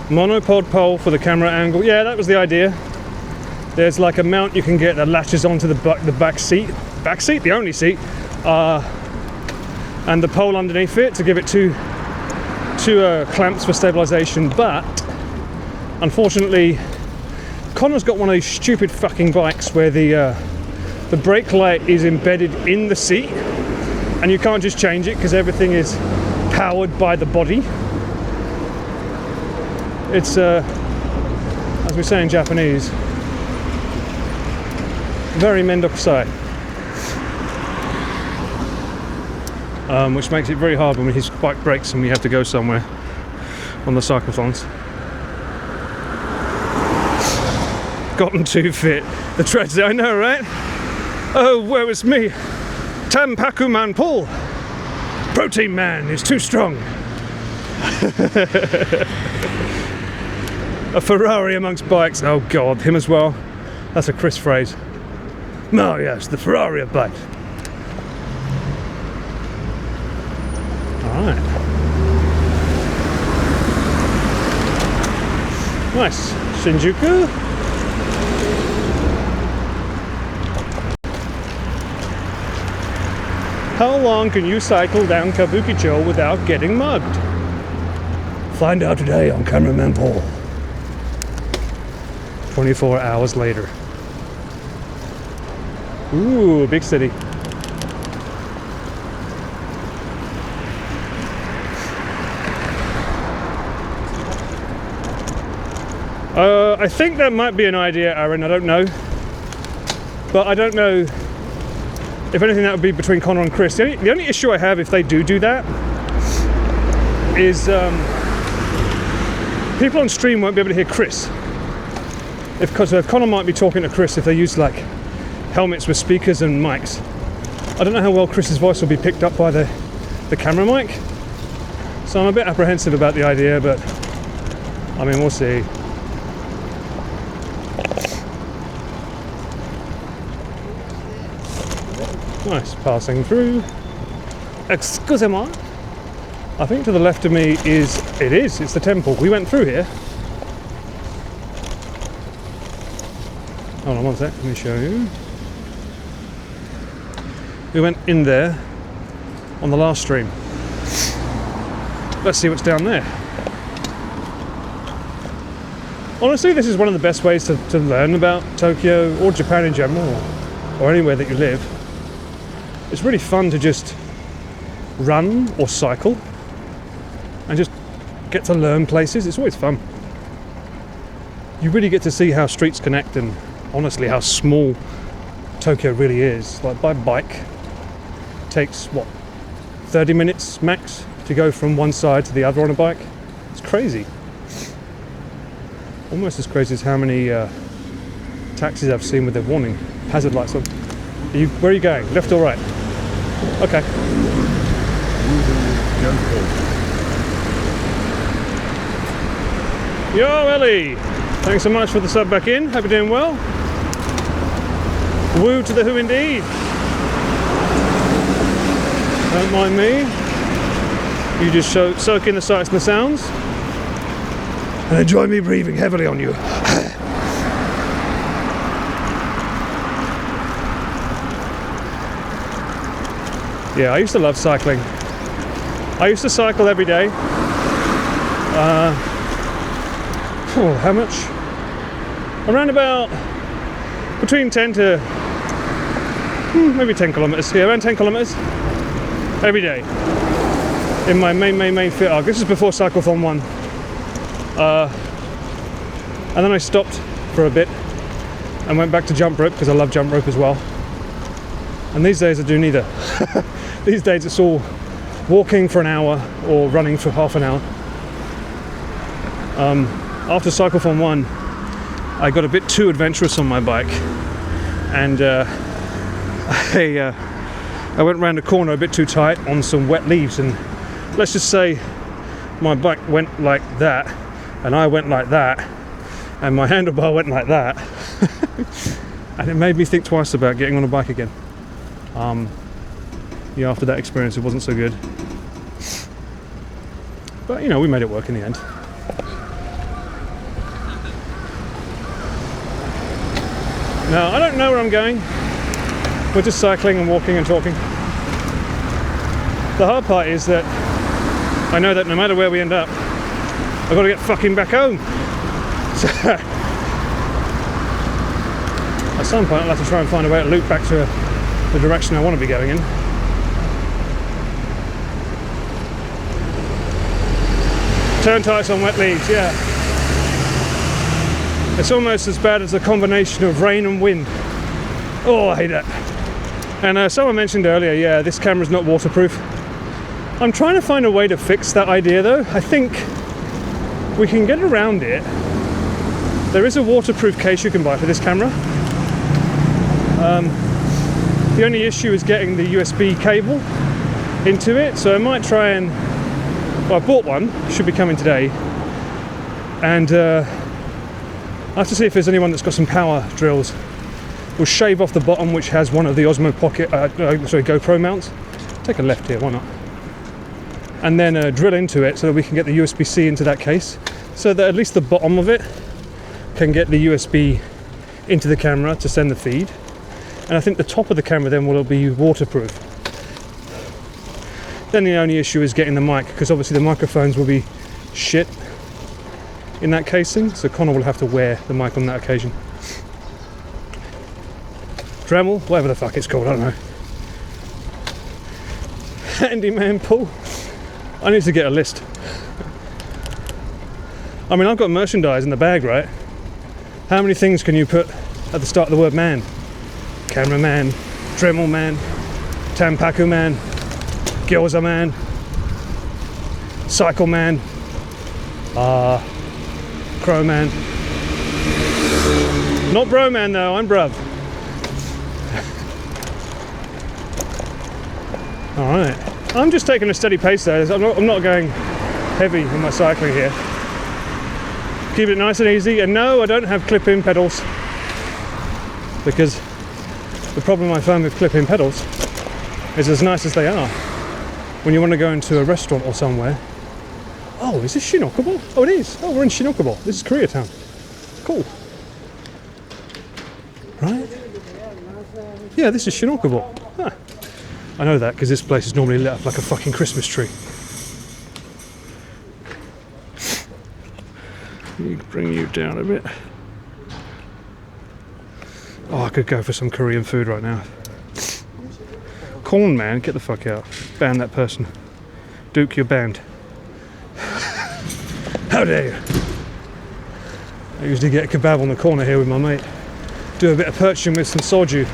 Monopod pole for the camera angle. Yeah, that was the idea. There's like a mount you can get that latches onto the back seat. Back seat, the only seat. And the pole underneath it to give it two clamps for stabilization. But unfortunately, Connor's got one of these stupid fucking bikes where the brake light is embedded in the seat, and you can't just change it because everything is powered by the body. It's as we say in Japanese, very mendokusai. Which makes it very hard when his bike breaks and we have to go somewhere on the cyclothons. Gotten too fit. The treads, I know, right? Oh, woe is me. Tampaku man pull. Protein man is too strong. A Ferrari amongst bikes. Oh God, him as well. That's a Chris phrase. Oh yes, the Ferrari of bikes. Alright. Nice. Shinjuku. How long can you cycle down Kabukicho without getting mugged? Find out today on Cameraman Paul. 24 hours later. Ooh, big city. I think that might be an idea, Aaron, I don't know. But I don't know, if anything, that would be between Connor and Chris. The only issue I have if they do that is people on stream won't be able to hear Chris. Because Connor might be talking to Chris if they use like helmets with speakers and mics. I don't know how well Chris's voice will be picked up by the camera mic. So I'm a bit apprehensive about the idea, but I mean, we'll see. Nice, passing through. Excusez-moi. I think to the left of me it's the temple. We went through here. Hold on one sec, let me show you. We went in there on the last stream. Let's see what's down there. Honestly, this is one of the best ways to learn about Tokyo or Japan in general, or anywhere that you live. It's really fun to just run or cycle and just get to learn places. It's always fun. You really get to see how streets connect and honestly how small Tokyo really is. Like by bike, it takes what, 30 minutes max to go from one side to the other on a bike. It's crazy. Almost as crazy as how many taxis I've seen with their warning hazard lights on. Where are you going? Left or right? Okay. Yo, Ellie! Thanks so much for the sub back in. Hope you're doing well. Woo to the who indeed. Don't mind me. You just soak in the sights and the sounds. And enjoy me breathing heavily on you. Yeah, I used to love cycling. I used to cycle every day. How much? Around about between 10 to maybe 10 kilometers. Yeah, around 10 kilometers every day in my main fit arc. This is before Cyclethon 1. And then I stopped for a bit and went back to jump rope because I love jump rope as well. And these days I do neither. These days it's all walking for an hour or running for half an hour. After Cyclethon 1, I got a bit too adventurous on my bike, and I went round a corner a bit too tight on some wet leaves, and let's just say my bike went like that, and I went like that, and my handlebar went like that, and it made me think twice about getting on a bike again. Yeah, after that experience, it wasn't so good. But you know, we made it work in the end. Now, I don't know where I'm going. We're just cycling and walking and talking. The hard part is that I know that no matter where we end up, I've got to get fucking back home. So, at some point I'll have to try and find a way to loop back to the direction I want to be going in. Turn tights on wet leaves, yeah. It's almost as bad as a combination of rain and wind. Oh, I hate that. And someone mentioned earlier, yeah, this camera's not waterproof. I'm trying to find a way to fix that idea though. I think we can get around it. There is a waterproof case you can buy for this camera. The only issue is getting the USB cable into it, so I might try and... Well, I bought one, should be coming today. And I have to see if there's anyone that's got some power drills. We'll shave off the bottom, which has one of the Osmo Pocket, GoPro mounts. Take a left here, why not? And then drill into it so that we can get the USB-C into that case, so that at least the bottom of it can get the USB into the camera to send the feed. And I think the top of the camera then will be waterproof. Then the only issue is getting the mic, because obviously the microphones will be shit in that casing, so Connor will have to wear the mic on that occasion. Dremel, whatever the fuck it's called, I don't know. Handyman pull. I need to get a list. I mean, I've got merchandise in the bag, right? How many things can you put at the start of the word man? Cameraman, Dremel man, Tampaku man, Gyoza man, Cycle man, Crow man. Not bro man though, I'm bruv. Alright, I'm just taking a steady pace though. I'm not going heavy in my cycling here. Keep it nice and easy, and no, I don't have clip-in pedals, because the problem I find with clip-in pedals is, as nice as they are, when you want to go into a restaurant or somewhere. Oh, is this Shinjuku? Oh, it is. Oh, we're in Shinjuku. This is Koreatown. Cool. Right? Yeah, this is Shinjuku. Huh. I know that because this place is normally lit up like a fucking Christmas tree. Let me bring you down a bit. Oh, I could go for some Korean food right now. Corn man, get the fuck out. Ban that person. Duke, you're banned. How dare you? I usually get a kebab on the corner here with my mate. Do a bit of purchasing with some soju.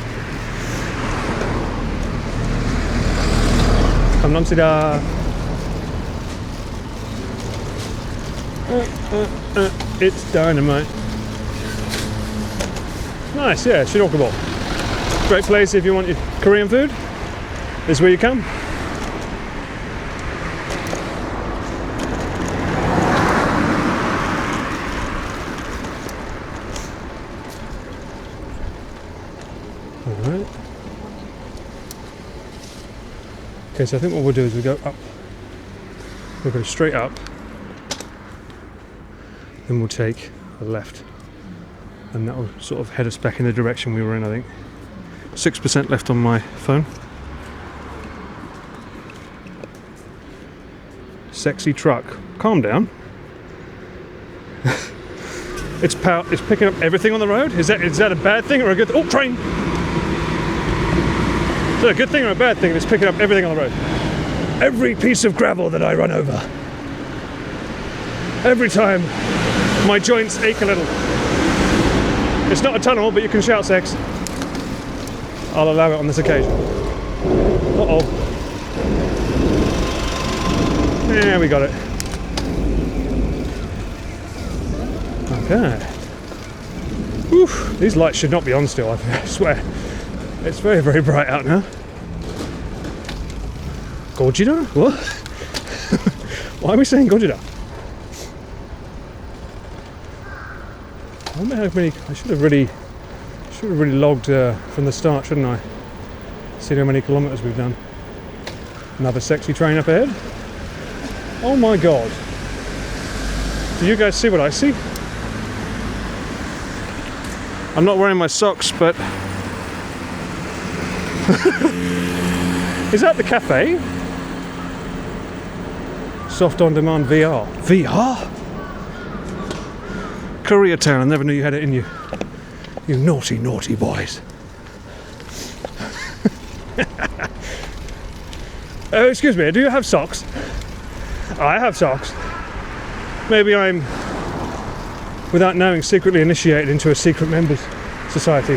감사합니다. It's dynamite. Nice, yeah, Shinjuku. Great place if you want your Korean food. This is where you come. Alright. Okay, so I think what we'll do is we go up. We'll go straight up. Then we'll take a left. And that will sort of head us back in the direction we were in, I think. 6% left on my phone. Sexy truck. Calm down. It's picking up everything on the road? Is that a bad thing or a good thing? Oh, train! Is that a good thing or a bad thing? It's picking up everything on the road. Every piece of gravel that I run over. Every time my joints ache a little. It's not a tunnel, but you can shout sex. I'll allow it on this occasion. Uh-oh. Yeah, we got it. Okay. Whew, these lights should not be on still, I swear. It's very, very bright out now. Gojira? What? Why are we saying Gojira? I wonder how many. I should have really logged from the start, shouldn't I? See how many kilometres we've done. Another sexy train up ahead. Oh my god. Do you guys see what I see? I'm not wearing my socks, but... Is that the cafe? Soft on demand VR. VR? Koreatown, I never knew you had it in you. You naughty, naughty boys. Oh, excuse me, do you have socks? I have socks. Maybe I'm, without knowing, secretly initiated into a secret members society.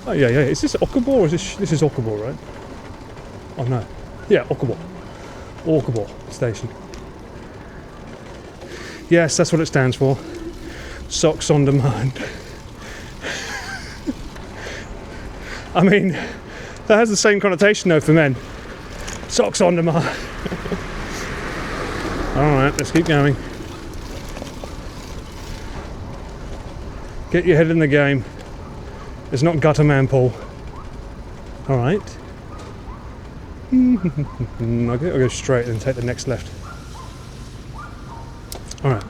Oh yeah, is this Okubo or is this is Okubo, right? Oh no. Yeah, Okubo. Okubo Station. Yes, that's what it stands for. Socks on demand. I mean, that has the same connotation though for men. Socks on demand. Alright, let's keep going. Get your head in the game. It's not gutter man, Paul. Alright. I'll go straight and take the next left. Alright.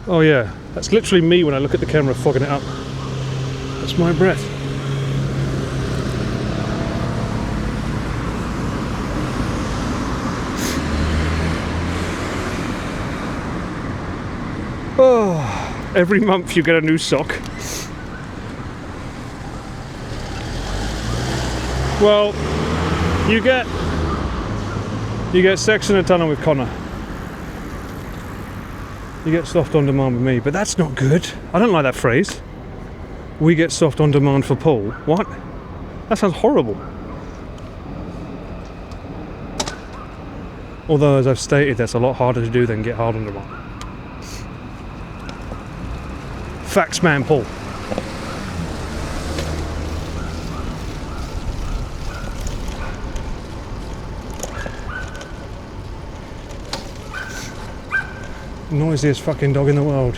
Oh yeah, that's literally me when I look at the camera fogging it up. That's my breath. Oh, every month you get a new sock. Well, you get sex in a tunnel with Connor. You get soft on demand with me, but that's not good. I don't like that phrase. We get soft on demand for Paul. What? That sounds horrible. Although, as I've stated, that's a lot harder to do than get hard on demand. Facts man, Paul. Noisiest fucking dog in the world.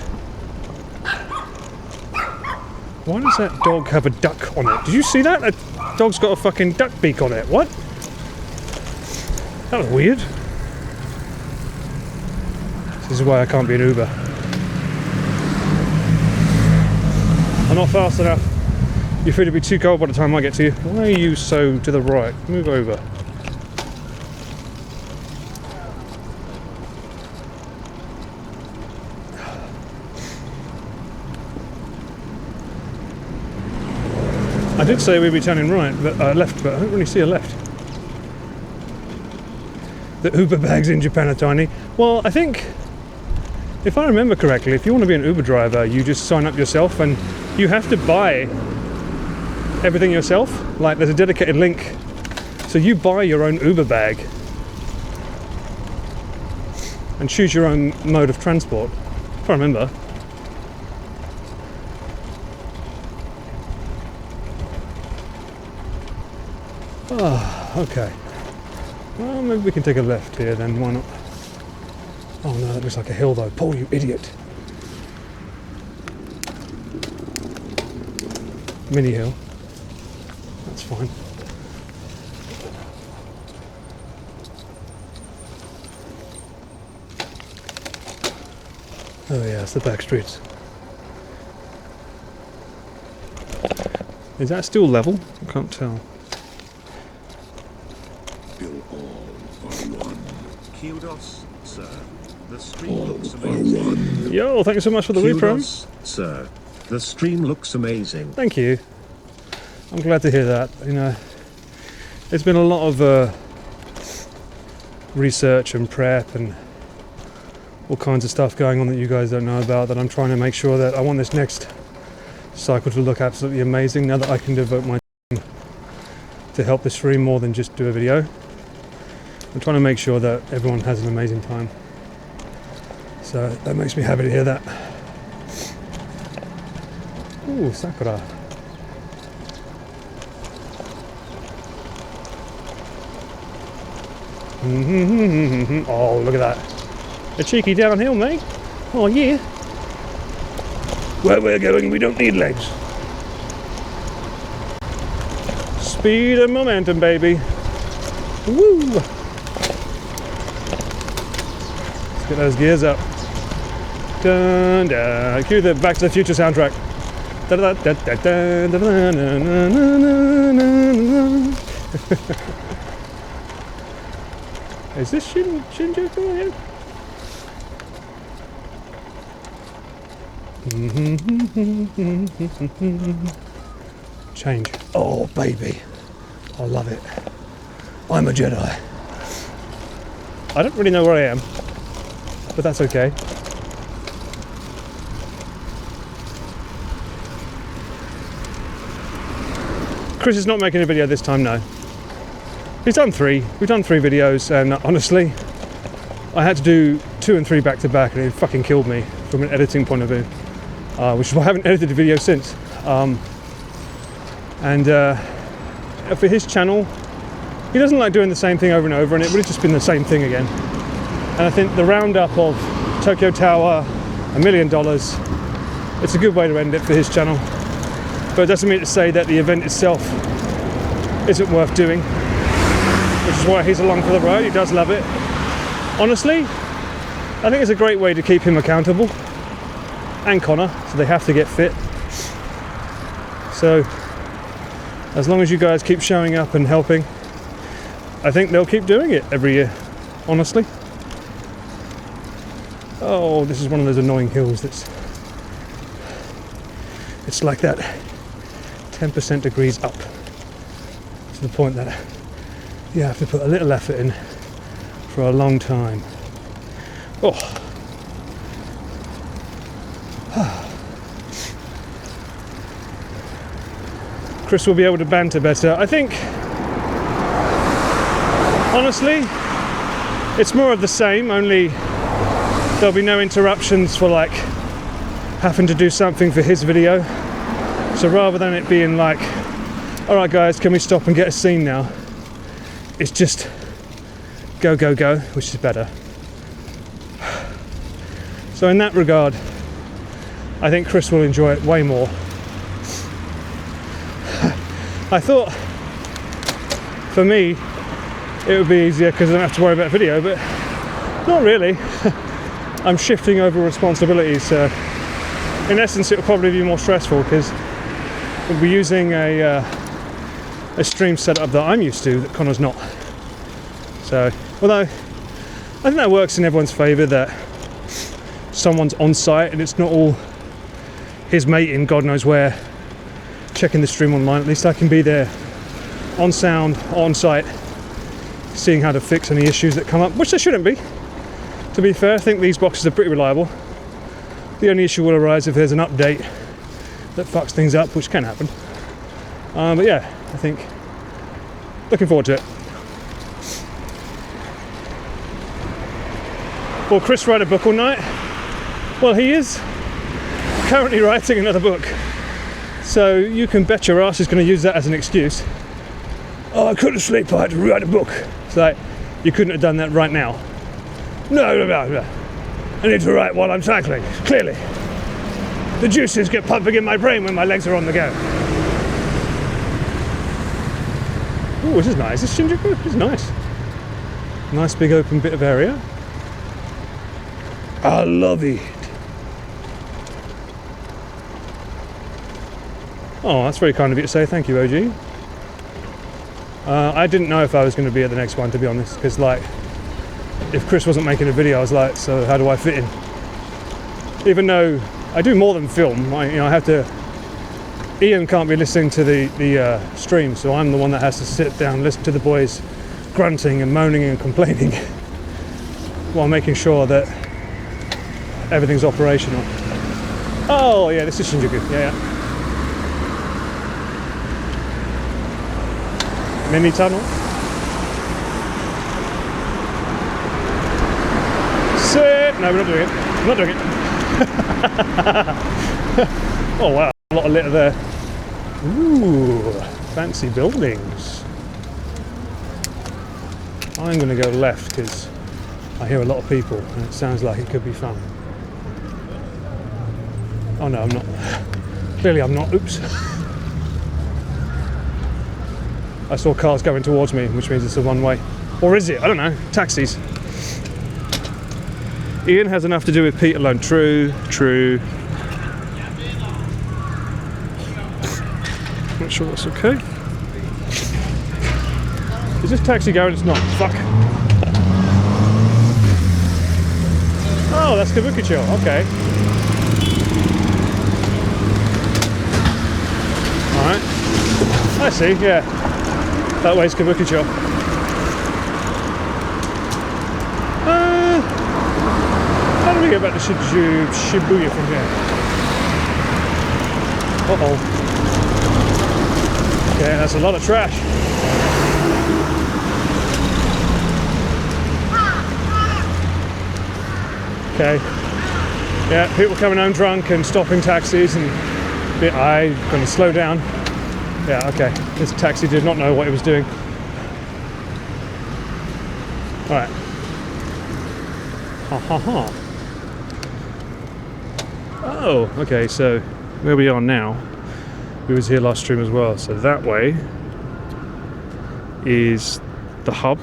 Why does that dog have a duck on it? Did you see that? That dog's got a fucking duck beak on it. What? That was weird. This is why I can't be an Uber. I'm not fast enough. Your food will be too cold by the time I get to you. Why are you so to the right? Move over. I did say we'd be turning right, but left, but I don't really see a left. The Uber bags in Japan are tiny. Well, I think, if I remember correctly, if you want to be an Uber driver, you just sign up yourself and you have to buy everything yourself. Like, there's a dedicated link. So you buy your own Uber bag and choose your own mode of transport, if I remember. Oh, okay. Well, maybe we can take a left here then, why not? Oh no, that looks like a hill though. Paul, you idiot. Mini hill. That's fine. Oh yeah, it's the Backstreets. Is that still level? I can't tell. Kudos, sir. The stream looks amazing. Yo, thank you so much for the repro. Kudos, sir. The stream looks amazing. Thank you. I'm glad to hear that. You know, there's been a lot of research and prep and all kinds of stuff going on that you guys don't know about, that I'm trying to make sure that I want this next cycle to look absolutely amazing now that I can devote my time to help the stream more than just do a video. I'm trying to make sure that everyone has an amazing time. So that makes me happy to hear that. Ooh, Sakura. Oh, look at that. A cheeky downhill, mate. Oh, yeah. Where we're going, we don't need legs. Speed and momentum, baby. Woo! Let's get those gears up. Dun, dun. Cue the Back to the Future soundtrack. Da, da, da, da, da, da, da, na, na, na, na, na. Is this Shinjuku here? Change. Oh, baby. I love it. I'm a Jedi. I don't really know where I am, but that's okay. Chris is not making a video this time, no. He's done 3. We've done 3 videos, and honestly, I had to do 2 and 3 back to back, and it fucking killed me from an editing point of view, which is why I haven't edited a video since. For his channel, he doesn't like doing the same thing over and over, and it would have just been the same thing again. And I think the roundup of Tokyo Tower, $1 million, it's a good way to end it for his channel. But it doesn't mean to say that the event itself isn't worth doing, which is why he's along for the ride. He does love it. Honestly, I think it's a great way to keep him accountable, and Connor, so they have to get fit. So as long as you guys keep showing up and helping, I think they'll keep doing it every year, honestly. Oh, this is one of those annoying hills that's, it's like that 10% degrees up, to the point that you have to put a little effort in for a long time. Oh. Chris will be able to banter better. I think, honestly, it's more of the same, only there'll be no interruptions for like having to do something for his video. So rather than it being like, all right guys, can we stop and get a scene now? It's just go, go, go, which is better. So in that regard, I think Chris will enjoy it way more. I thought for me it would be easier because I don't have to worry about video, but not really. I'm shifting over responsibilities, so in essence it will probably be more stressful because we'll be using a stream setup that I'm used to that Connor's not. So, although I think that works in everyone's favour, that someone's on site and it's not all his mate in God knows where checking the stream online. At least I can be there on sound, on site, seeing how to fix any issues that come up, which there shouldn't be. To be fair, I think these boxes are pretty reliable. The only issue will arise if there's an update that fucks things up, which can happen. But yeah, I think looking forward to it. Will Chris write a book all night? Well, he is currently writing another book. So you can bet your ass he's going to use that as an excuse. Oh, I couldn't sleep, I had to write a book. It's like, you couldn't have done that right now. No. I need to write while I'm cycling, clearly. The juices get pumping in my brain when my legs are on the go. Oh, this is nice. This is Shinjuku. This is nice. Nice big open bit of area. I love it. Oh, that's very kind of you to say. Thank you, OG. I didn't know if I was going to be at the next one, to be honest, because like, if Chris wasn't making a video, I was like, so how do I fit in? Even though I do more than film, I have to. Ian can't be listening to the stream, so I'm the one that has to sit down, listen to the boys grunting and moaning and complaining, while making sure that everything's operational. Oh yeah, this is Shinjuku. Yeah. Mini tunnel. Sit. No, we're not doing it. We're not doing it. Oh wow, a lot of litter there. Ooh, fancy buildings. I'm going to go left because I hear a lot of people and it sounds like it could be fun. Oh no, I'm not. Clearly I'm not. Oops. I saw cars going towards me, which means it's a one-way. Or is it? I don't know. Taxis. Ian has enough to do with Pete alone. True, true. Not sure that's okay. Is this taxi going? It's not. Fuck. Oh, that's Kabukicho. Okay. Alright. I see, yeah. That way's Kabukicho. How do we get back to Shibuya from here? Uh-oh. Okay, that's a lot of trash. Okay. Yeah, people coming home drunk and stopping taxis, and I'm going to slow down. Yeah, okay. This taxi did not know what it was doing. Alright. Ha ha ha. Oh, okay, so where we are now, we was here last stream as well. So that way is the hub.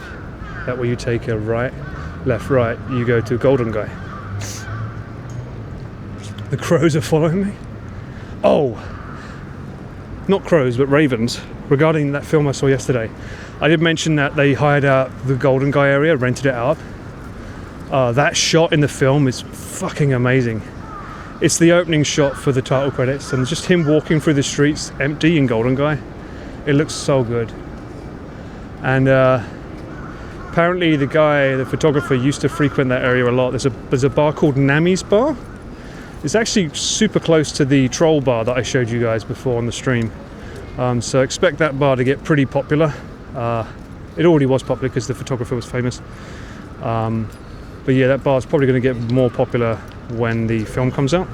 That way you take a right, left, right, you go to Golden Guy. The crows are following me? Oh! Not crows, but ravens. Regarding that film I saw yesterday, I did mention that they hired out the Golden Guy area, rented it out. That shot in the film is fucking amazing. It's the opening shot for the title credits, and just him walking through the streets empty in Golden Guy. It looks so good. And apparently the photographer, used to frequent that area a lot. There's a bar called Nami's Bar. It's actually super close to the Troll Bar that I showed you guys before on the stream. So expect that bar to get pretty popular. It already was popular because the photographer was famous. But yeah, that bar is probably going to get more popular when the film comes out.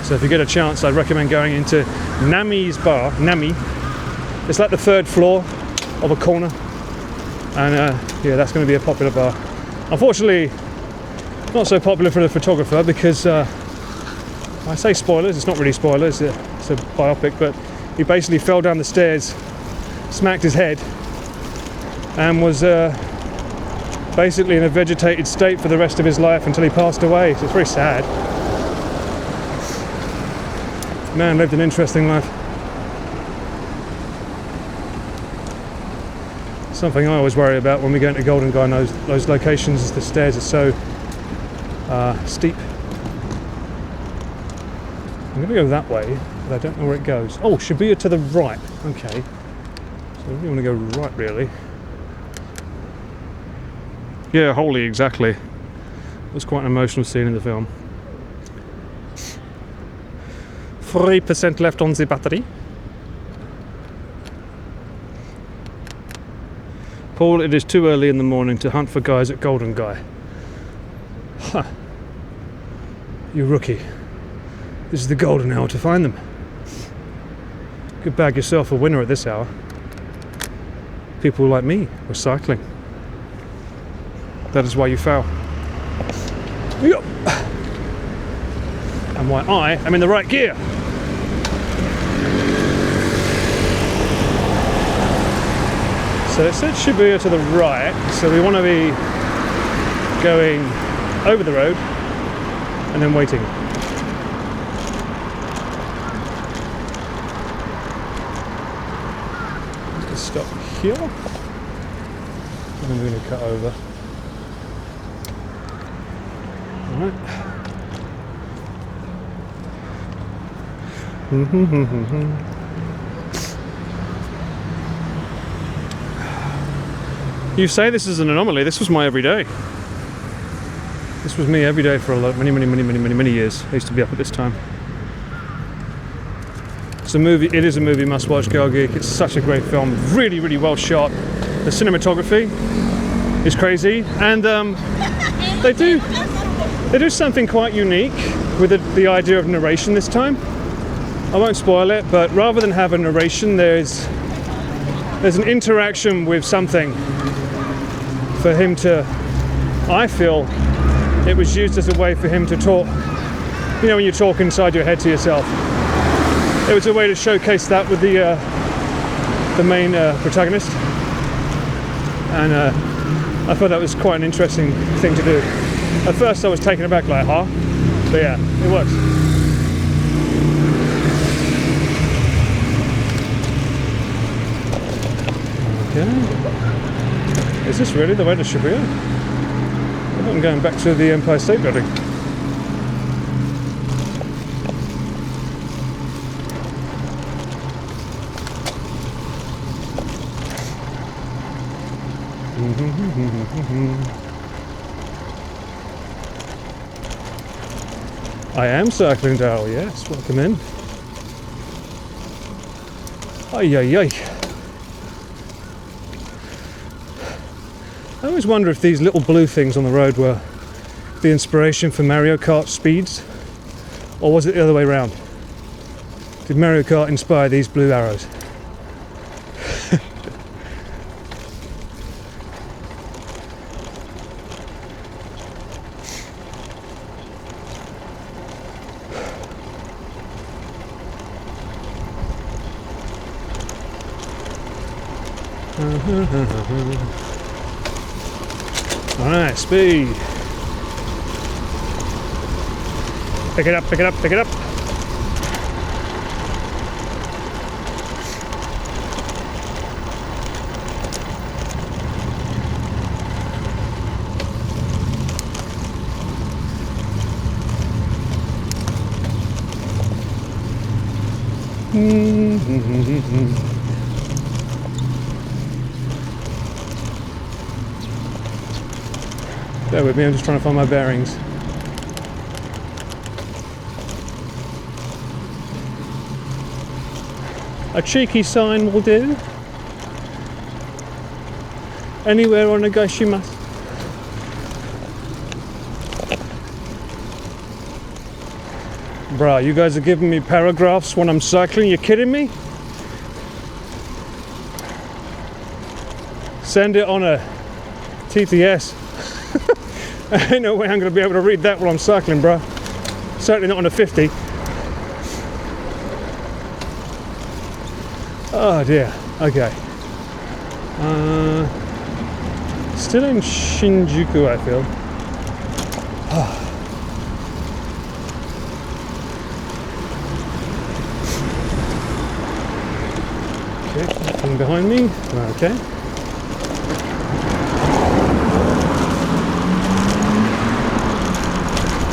So if you get a chance, I'd recommend going into Nami's Bar. Nami. It's like the third floor of a corner. And yeah, that's going to be a popular bar. Unfortunately, not so popular for the photographer because I say spoilers, it's not really spoilers, it's a biopic, but he basically fell down the stairs, smacked his head, and was basically in a vegetated state for the rest of his life until he passed away. So it's very sad. Man lived an interesting life. Something I always worry about when we go into Golden Guy and those locations is the stairs are so steep. I'm going to go that way, but I don't know where it goes. Oh, Shibuya to the right. Okay. So I really want to go right, really. Yeah, wholly, exactly. It was quite an emotional scene in the film. 3% left on the battery. Paul, it is too early in the morning to hunt for guys at Golden Guy. Huh. You rookie. This is the golden hour to find them. You could bag yourself a winner at this hour. People like me were cycling. That is why you fell. Yep. And why I am in the right gear. So it said Shibuya to the right, so we want to be going over the road and then waiting. Let's stop here and then we're going to cut over. Alright. You say this is an anomaly. This was my everyday. This was me every day for many years. I used to be up at this time. It's a movie. It is a movie must-watch. Girl Geek. It's such a great film. Really, really well shot. The cinematography is crazy, and they do something quite unique with the idea of narration this time. I won't spoil it, but rather than have a narration, there's an interaction with something for him to, I feel it was used as a way for him to talk. You know, when you talk inside your head to yourself. It was a way to showcase that with the the main protagonist, and I thought that was quite an interesting thing to do. At first I was taken aback, like, huh? But yeah, it works. Okay. Is this really the way to Shibuya? I thought I'm going back to the Empire State Building. I am cycling Dale, yes, welcome in. Ay ay ay. I always wonder if these little blue things on the road were the inspiration for Mario Kart speeds, or was it the other way around? Did Mario Kart inspire these blue arrows? Alright, speed. Pick it up, pick it up, pick it up. Bear with me, I'm just trying to find my bearings. A cheeky sign will do. Anywhere on Nagoshimasu. Bruh, you guys are giving me paragraphs when I'm cycling, you kidding me? Send it on a TTS. Ain't no way I'm going to be able to read that while I'm cycling, bruh. Certainly not on a 50. Oh dear, okay. Still in Shinjuku, I feel. Okay, nothing behind me. Okay.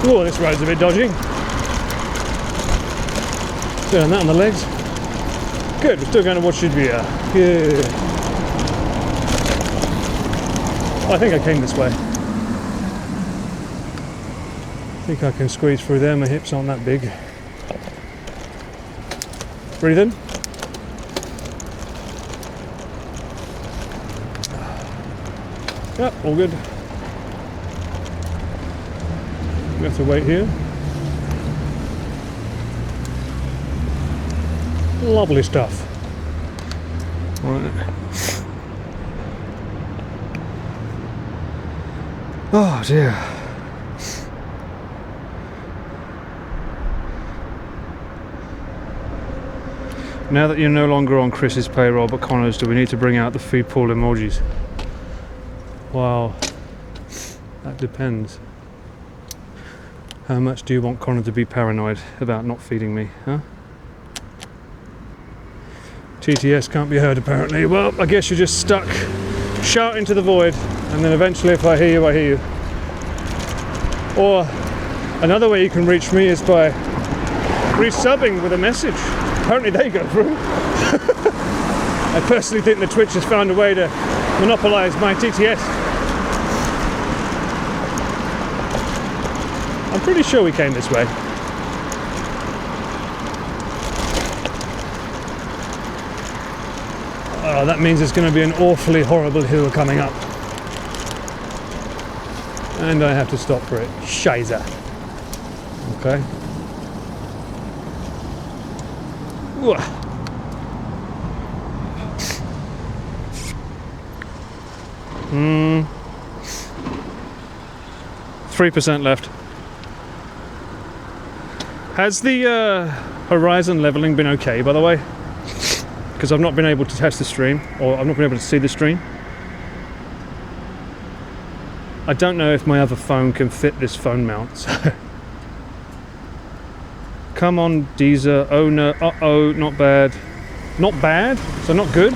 Oh, this road's a bit dodgy. Doing that on the legs. Good, we're still going to watch Shibuya. Good. I think I came this way. I think I can squeeze through there, my hips aren't that big. Breathe in. Yep, all good. We have to wait here. Lovely stuff. Right. Oh dear. Now that you're no longer on Chris's payroll but Connor's, do we need to bring out the feed pool emojis? Wow. That depends. How much do you want Connor to be paranoid about not feeding me, huh? TTS can't be heard apparently. Well, I guess you're just stuck shouting to the void, and then eventually if I hear you, I hear you. Or another way you can reach me is by resubbing with a message. Apparently they go through. I personally think the Twitch has found a way to monopolise my TTS. I'm pretty sure we came this way. Oh, that means it's going to be an awfully horrible hill coming up. And I have to stop for it. Scheiße. Okay. Ooh. 3% left. Has the horizon leveling been okay, by the way? because I've not been able to test the stream, or I've not been able to see the stream. I don't know if my other phone can fit this phone mount. So. Come on, Deezer. Oh no. Uh-oh, not bad. Not bad? So not good?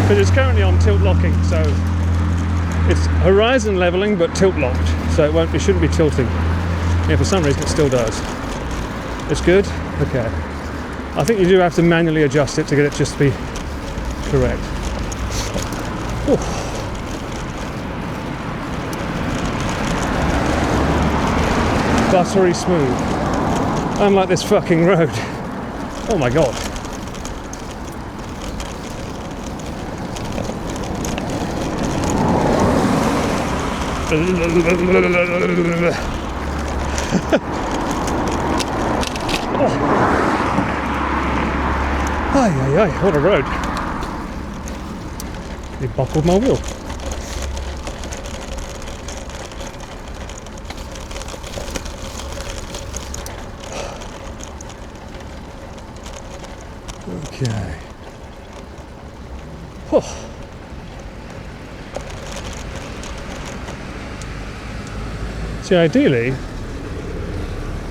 Because it's currently on tilt locking, so it's horizon leveling but tilt locked, so it shouldn't be tilting. Yeah, for some reason it still does. It's good? Okay. I think you do have to manually adjust it to get it just to be correct. Ooh. Buttery smooth. Unlike this fucking road. Oh my god. Oh. Ay, ay, ay, what a road. He buckled my wheel. Okay. Oh. See, ideally,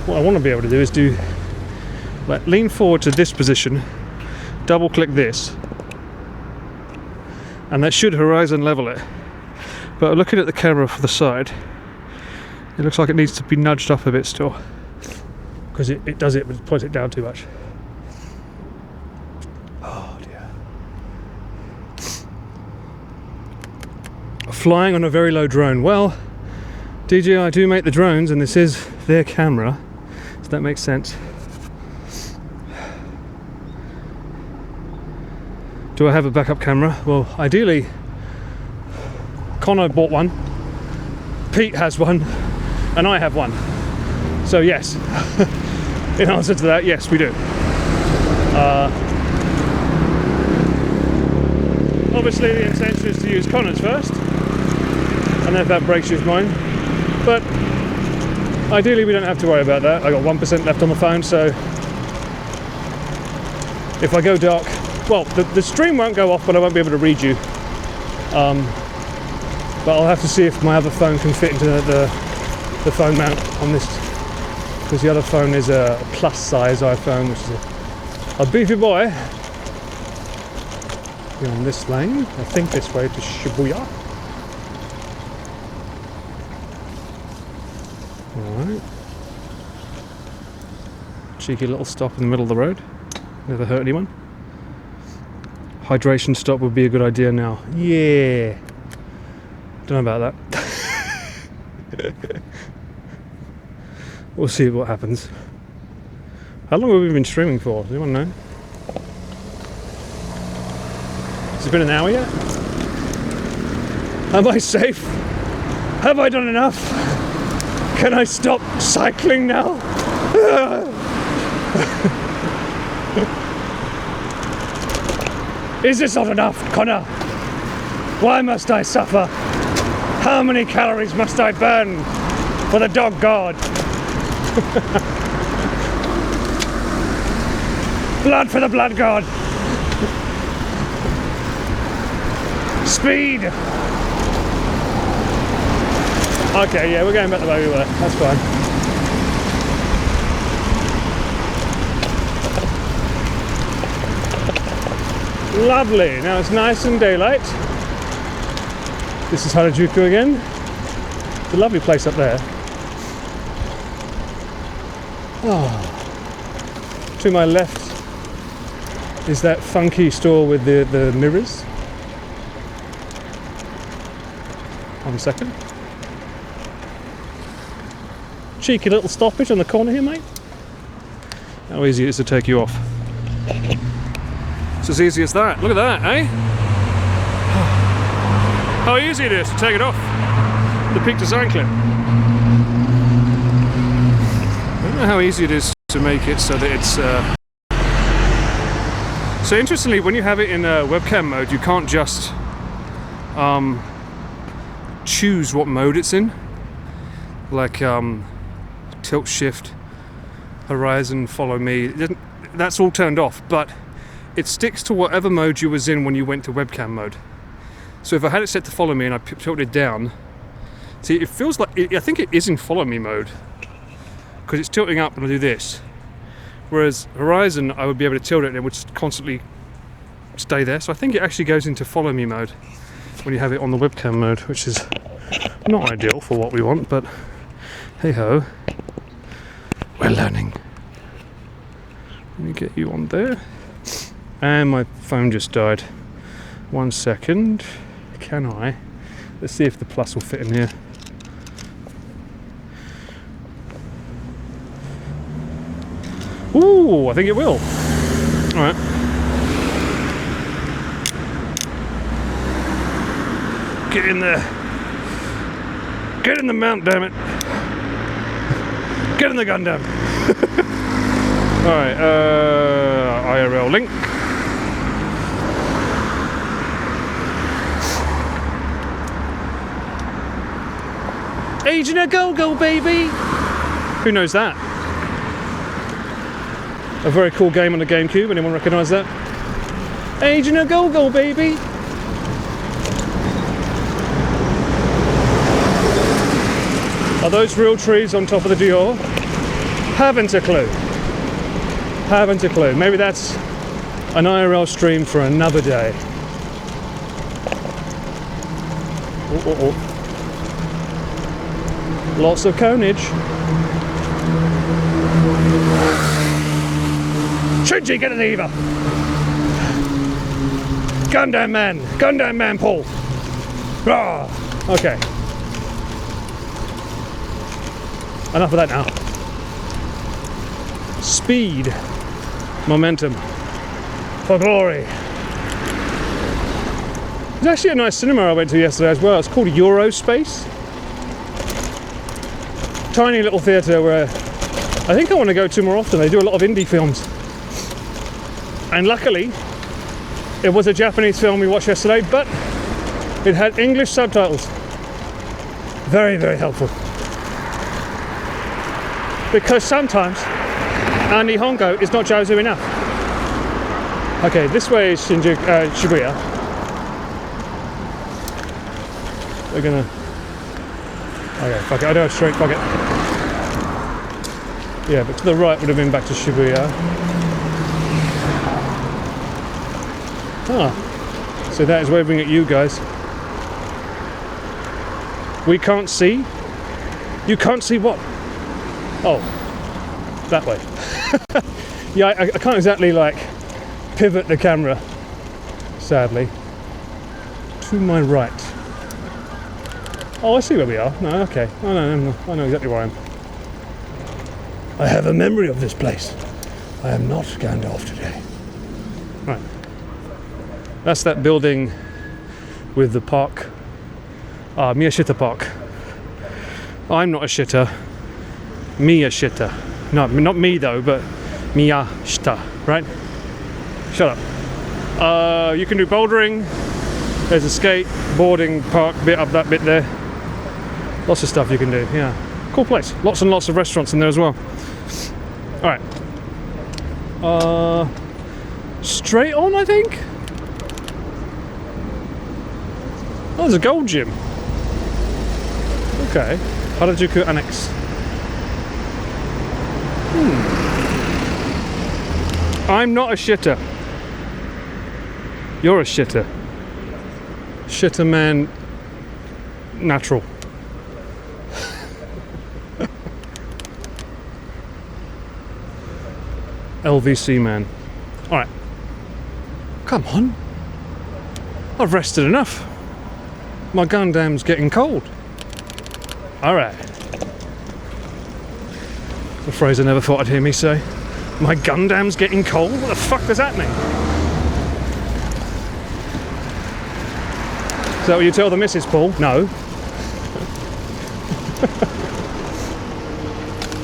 what I want to be able to do is lean forward to this position, double click this, and that should horizon level it. But looking at the camera from the side, it looks like it needs to be nudged up a bit still, because it does it, but it points it down too much. Oh dear. Flying on a very low drone. Well, DJI do make the drones, and this is their camera, so that makes sense. Do I have a backup camera? Well, ideally, Connor bought one, Pete has one, and I have one. So yes, in answer to that, yes, we do. Obviously the intention is to use Connor's first, and if that breaks his mind. But ideally we don't have to worry about that. I got 1% left on the phone, so if I go dark, well, the stream won't go off, but I won't be able to read you. But I'll have to see if my other phone can fit into the phone mount on this, because the other phone is a plus size iPhone, which is a beefy boy. We're on this lane, I think this way to Shibuya. Alright. Cheeky little stop in the middle of the road. Never hurt anyone. Hydration stop would be a good idea now. Yeah. Don't know about that. We'll see what happens. How long have we been streaming for? Does anyone know? Has it been an hour yet? Am I safe? Have I done enough? Can I stop cycling now? Is this not enough, Connor? Why must I suffer? How many calories must I burn for the dog god? Blood for the blood god! Speed! Okay, yeah, we're going back the way we were. That's fine. Lovely. Now it's nice and daylight. This is Harajuku again. It's a lovely place up there. Oh. To my left is that funky store with the mirrors. 1 second. Cheeky little stoppage on the corner here, mate. How easy it is to take you off. It's as easy as that. Look at that, eh? How easy it is to take it off. the peak design clip. I don't know how easy it is to make it so that it's... So interestingly, when you have it in webcam mode, you can't just choose what mode it's in. Like tilt, shift, horizon, follow me. It doesn't, that's all turned off, but it sticks to whatever mode you was in when you went to webcam mode. So if I had it set to follow me and I tilted down, see, it feels like, I think it is in follow me mode, because it's tilting up and I do this. Whereas horizon, I would be able to tilt it and it would just constantly stay there. So I think it actually goes into follow me mode when you have it on the webcam mode, which is not ideal for what we want, but hey ho, we're learning. Let me get you on there. And my phone just died. 1 second. Can I? Let's see if the plus will fit in here. Ooh, I think it will. Alright. Get in there. Get in the mount, damn it. Get in the gun, damn. Alright, IRL link. Agent a Go-Go, baby! Who knows that? A very cool game on the GameCube. Anyone recognise that? Agent a Go-Go, baby! Are those real trees on top of the Dior? Haven't a clue. Haven't a clue. Maybe that's an IRL stream for another day. Lots of carnage. Shinji, get in the Eva! Gundam man, Paul! Ah, okay. Enough of that now. Speed. Momentum. For glory. There's actually a nice cinema I went to yesterday as well. It's called Eurospace. Tiny little theatre where I think I want to go to more often. They do a lot of indie films. And luckily, it was a Japanese film we watched yesterday, but it had English subtitles. Very, very helpful. Because sometimes our Nihongo is not Jozu enough. Okay, this way is Shinjuku, Shibuya. We're gonna... Okay, fuck it, I don't have straight, fuck it. Yeah, but to the right would have been back to Shibuya. Ah, so that is waving at you guys. We can't see? You can't see what? Oh, that way. Yeah, I can't exactly like pivot the camera, sadly. To my right. Oh, I see where we are. No, okay. Oh, no, I know exactly where I am. I have a memory of this place. I am not Gandalf today. Right. That's that building with the park. Miyashita Park. I'm not a shitter. Miyashita. No, not me though, but Miyashita, right? Shut up. You can do bouldering. There's a skateboarding park bit up that bit there. Lots of stuff you can do, yeah. Cool place. Lots and lots of restaurants in there as well. Alright. Straight on, I think? Oh, there's a gold gym. Okay. Harajuku Annex. I'm not a shitter. You're a shitter. Shitter man natural. LVC man. Alright. Come on. I've rested enough. My Gundam's getting cold. Alright. A phrase I never thought I'd hear me say. My Gundam's getting cold? What the fuck does that mean? Is that what you tell the missus, Paul? No.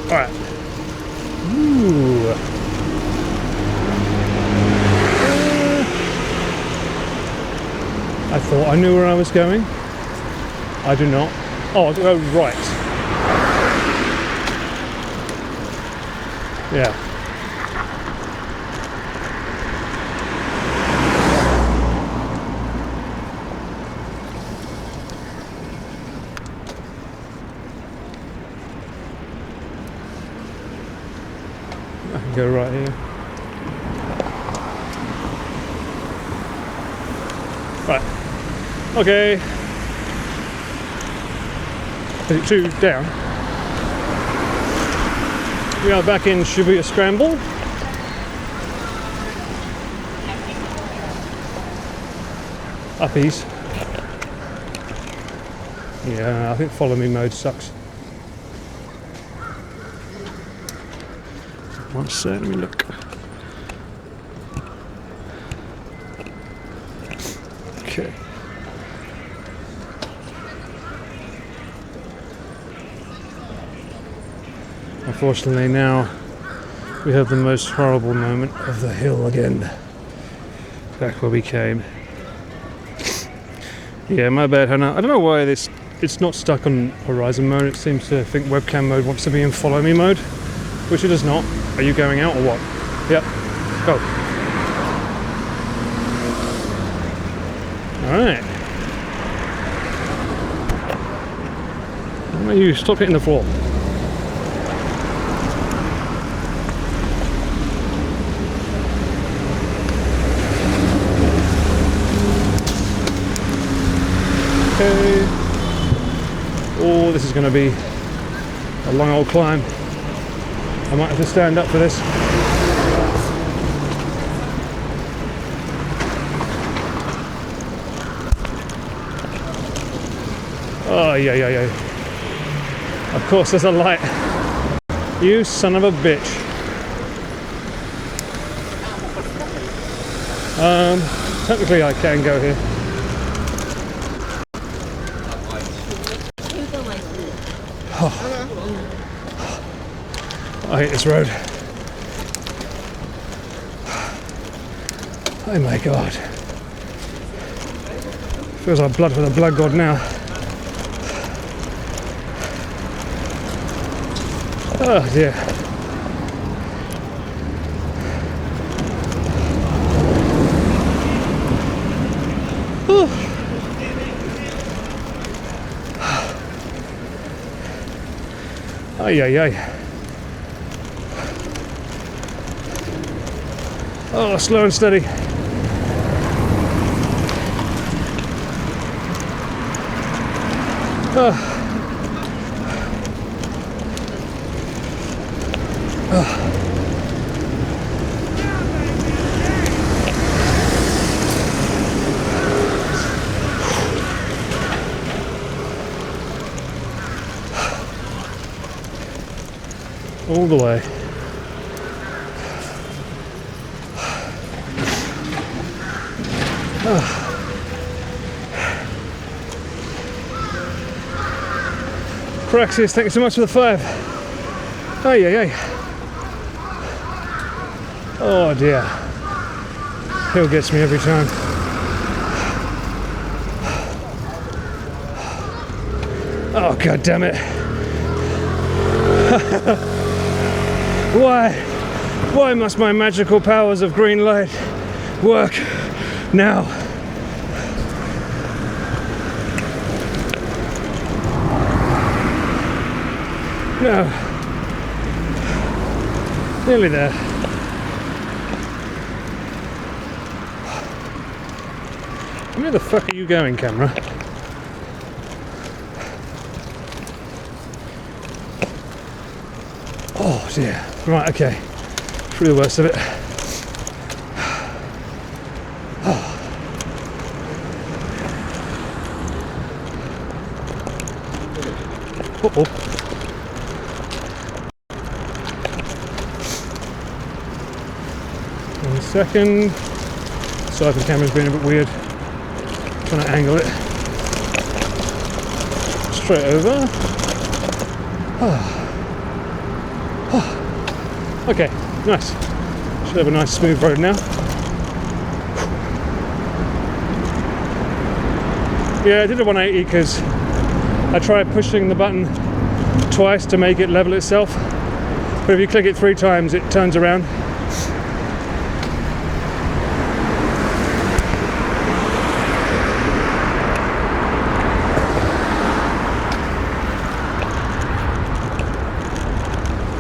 Alright. Ooh. I thought I knew where I was going. I do not. Oh, I'll go right. Yeah. I can go right here. Right. Okay. Is it 2 down? We are back in Shibuya Scramble. Uppies. Yeah, I think follow me mode sucks. One sec, let me look. Okay. Unfortunately now we have the most horrible moment of the hill again. Back where we came. Yeah, my bad, Hannah. I don't know why it's not stuck on horizon mode. It seems to think webcam mode wants to be in follow me mode, which it is not. Are you going out or what? Yep. Go. Alright. Why don't you stop hitting the floor? Okay. Oh, this is going to be a long old climb. I might have to stand up for this. Oh, yeah. Of course, there's a light. You son of a bitch. Technically, I can go here. I hate this road. Oh my god. Feels like blood for the blood god now. Oh dear. Ay. Oh, slow and steady. All the way. Praxis, thank you so much for the 5. Ay. Oh dear. Hill gets me every time. Oh god damn it. Why must my magical powers of green light work now? No. Nearly there. Where the fuck are you going, camera? Oh dear. Right, okay. Through the worst of it. Uh-oh. One second. Sorry if the camera's being a bit weird. Trying to angle it. Straight over. Okay, nice. Should have a nice smooth road now. Yeah, I did a 180 because I tried pushing the button twice to make it level itself. But if you click it 3 times, it turns around.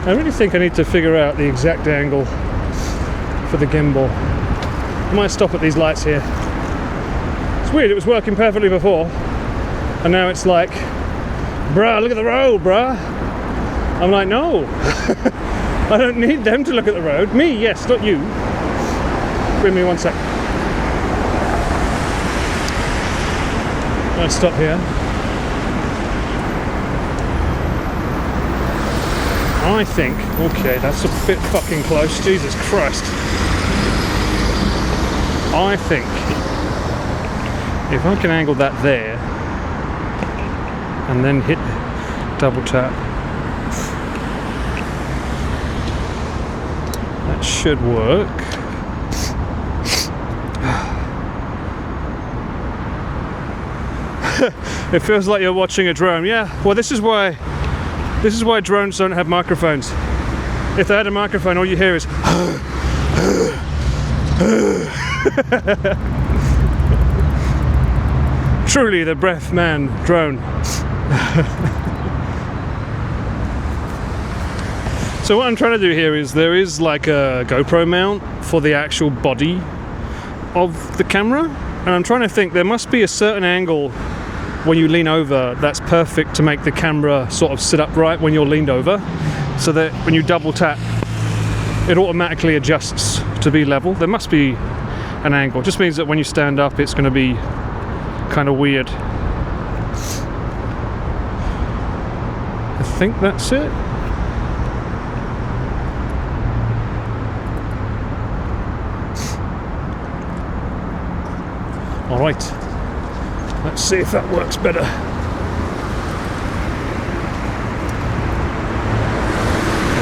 I really think I need to figure out the exact angle for the gimbal. I might stop at these lights here. It's weird, it was working perfectly before, and now it's like, bruh, look at the road, bruh. I'm like, no. I don't need them to look at the road. Me, yes, not you. Give me 1 sec. I'll stop here. I think, okay, that's a bit fucking close, Jesus Christ. I think if I can angle that there and then hit double tap, that should work. It feels like you're watching a drone. Yeah, well, this is why drones don't have microphones. If they had a microphone, all you hear is truly the breath man drone. So what I'm trying to do here is there is like a GoPro mount for the actual body of the camera, and I'm trying to think there must be a certain angle when you lean over that's perfect to make the camera sort of sit upright when you're leaned over, so that when you double tap it automatically adjusts to be level. There must be an angle. It just means that when you stand up it's going to be kind of weird. I think that's it. All right. Let's see if that works better.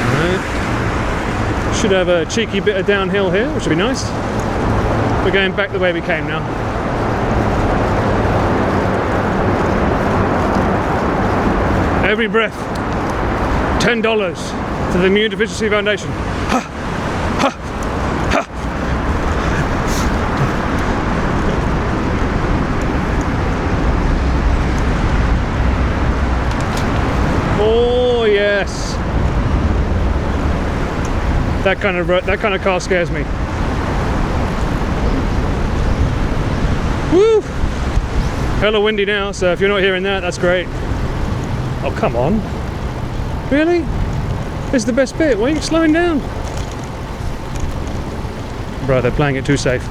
Alright. Should have a cheeky bit of downhill here, which will be nice. We're going back the way we came now. Every breath, $10 to the Immune Deficiency Foundation. Oh yes, that kind of car scares me. Woo! Hella windy now, so if you're not hearing that, that's great. Oh come on, really? This is the best bit. Why are you slowing down? Bro, they're playing it too safe.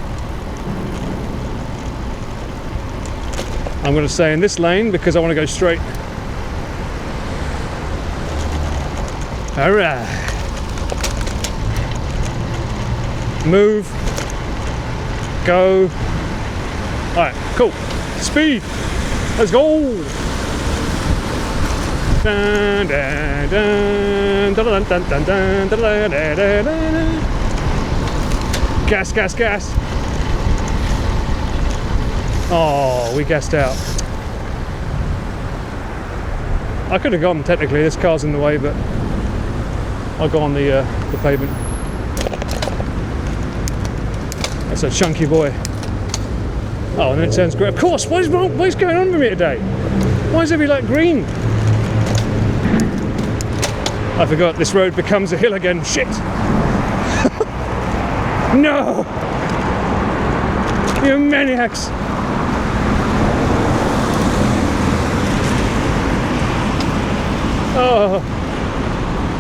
I'm going to stay in this lane because I want to go straight. Alright. Move. Go. Alright, cool. Speed. Let's go. Dun, dun, dun, dun, dun, dun, dun, dun, dun, dun, dun, dun. Gas, gas, gas. Oh, we gassed out. I could have gone technically, this car's in the way, but I'll go on the pavement. That's a chunky boy. Oh, and then it turns green. Of course, what is going on with me today? Why is every light green? I forgot this road becomes a hill again. Shit! No! You maniacs! Oh.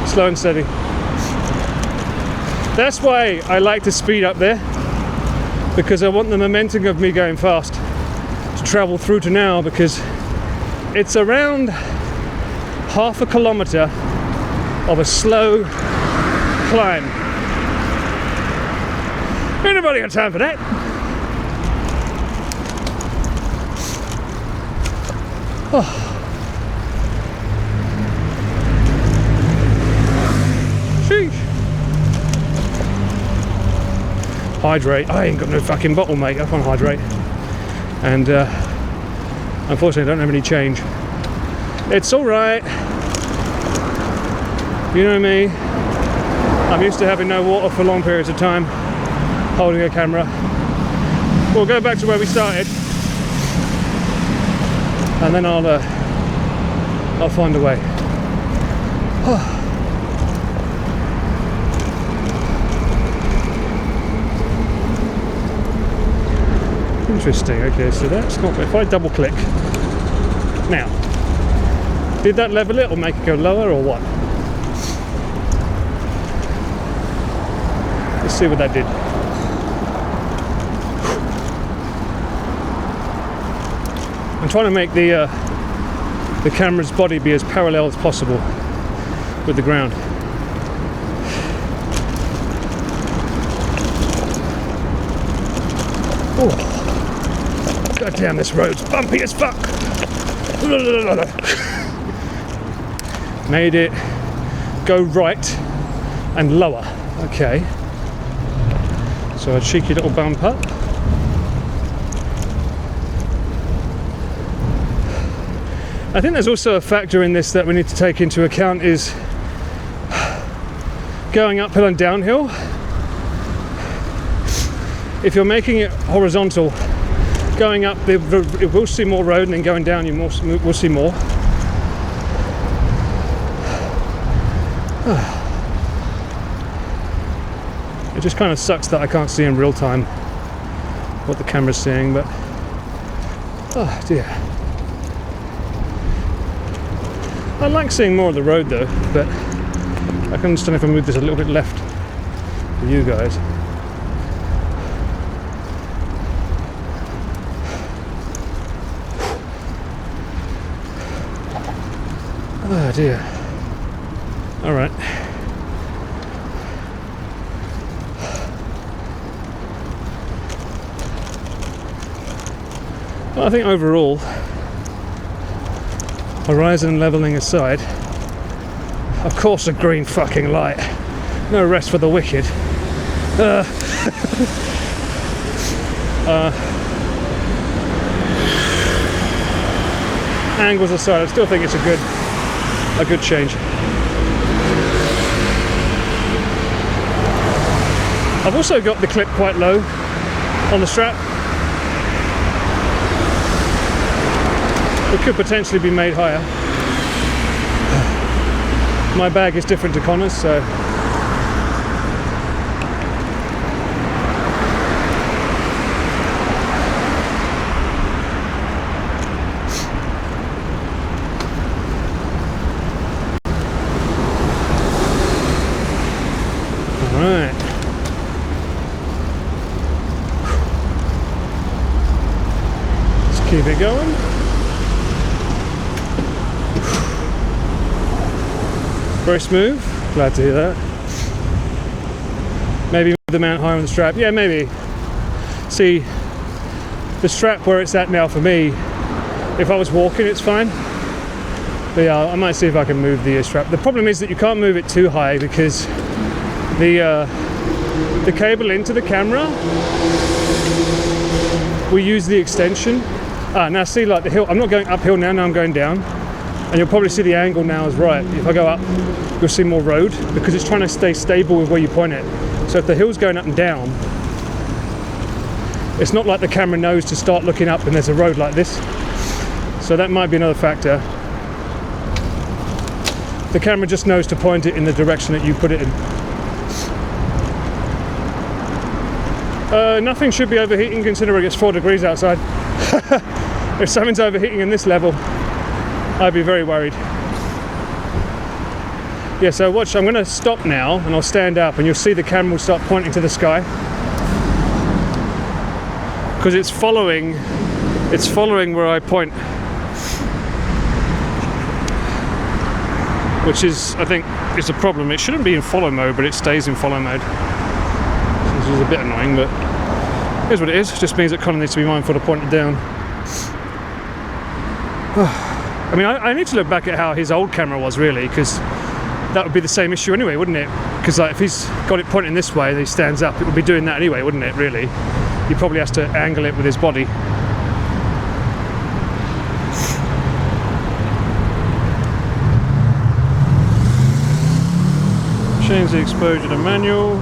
Slow and steady. That's why I like to speed up there, because I want the momentum of me going fast to travel through to now, because it's around half a kilometre of a slow climb. Ain't nobody got time for that. Oh. hydrate. I ain't got no fucking bottle, mate. I can't hydrate. And unfortunately I don't have any change. It's alright. You know me. I'm used to having no water for long periods of time, holding a camera. We'll go back to where we started, and then I'll find a way. Interesting. Okay, so that's not. If I double click now, did that level it or make it go lower or what? Let's see what that did. I'm trying to make the camera's body be as parallel as possible with the ground. Oh, god damn, this road's bumpy as fuck. Made it go right and lower. Okay. So a cheeky little bump up. I think there's also a factor in this that we need to take into account is going uphill and downhill. If you're making it horizontal, going up it will see more road, and then going down you will see more. It just kind of sucks that I can't see in real time what the camera's seeing, but oh dear. I like seeing more of the road though, but I can understand if I move this a little bit left for you guys. Oh dear. Alright. Well, I think overall, horizon levelling aside, of course a green fucking light. No rest for the wicked. Angles aside, I still think it's a good change. I've also got the clip quite low on the strap. It could potentially be made higher. My bag is different to Connor's, so alright. Let's keep it going. Very smooth, glad to hear that. Maybe move the mount higher on the strap. Yeah, maybe. See, the strap where it's at now for me, if I was walking it's fine. But yeah, I might see if I can move the strap. The problem is that you can't move it too high because the cable into the camera, we use the extension. Now see, like the hill, I'm not going uphill now I'm going down. And you'll probably see the angle now is right. If I go up, you'll see more road because it's trying to stay stable with where you point it. So if the hill's going up and down, it's not like the camera knows to start looking up and there's a road like this. So that might be another factor. The camera just knows to point it in the direction that you put it in. Nothing should be overheating considering it's 4 degrees outside. If something's overheating in this level, I'd be very worried. Yeah, so watch, I'm going to stop now and I'll stand up and you'll see the camera will start pointing to the sky. Because it's following where I point. Which is, I think, is a problem. It shouldn't be in follow mode, but it stays in follow mode. This is a bit annoying, but here's what it is. It just means that Connor needs to be mindful to point it down. I mean, I need to look back at how his old camera was really, because that would be the same issue anyway, wouldn't it? Because like, if he's got it pointing this way and he stands up, it would be doing that anyway, wouldn't it, really? He probably has to angle it with his body. Change the exposure to manual.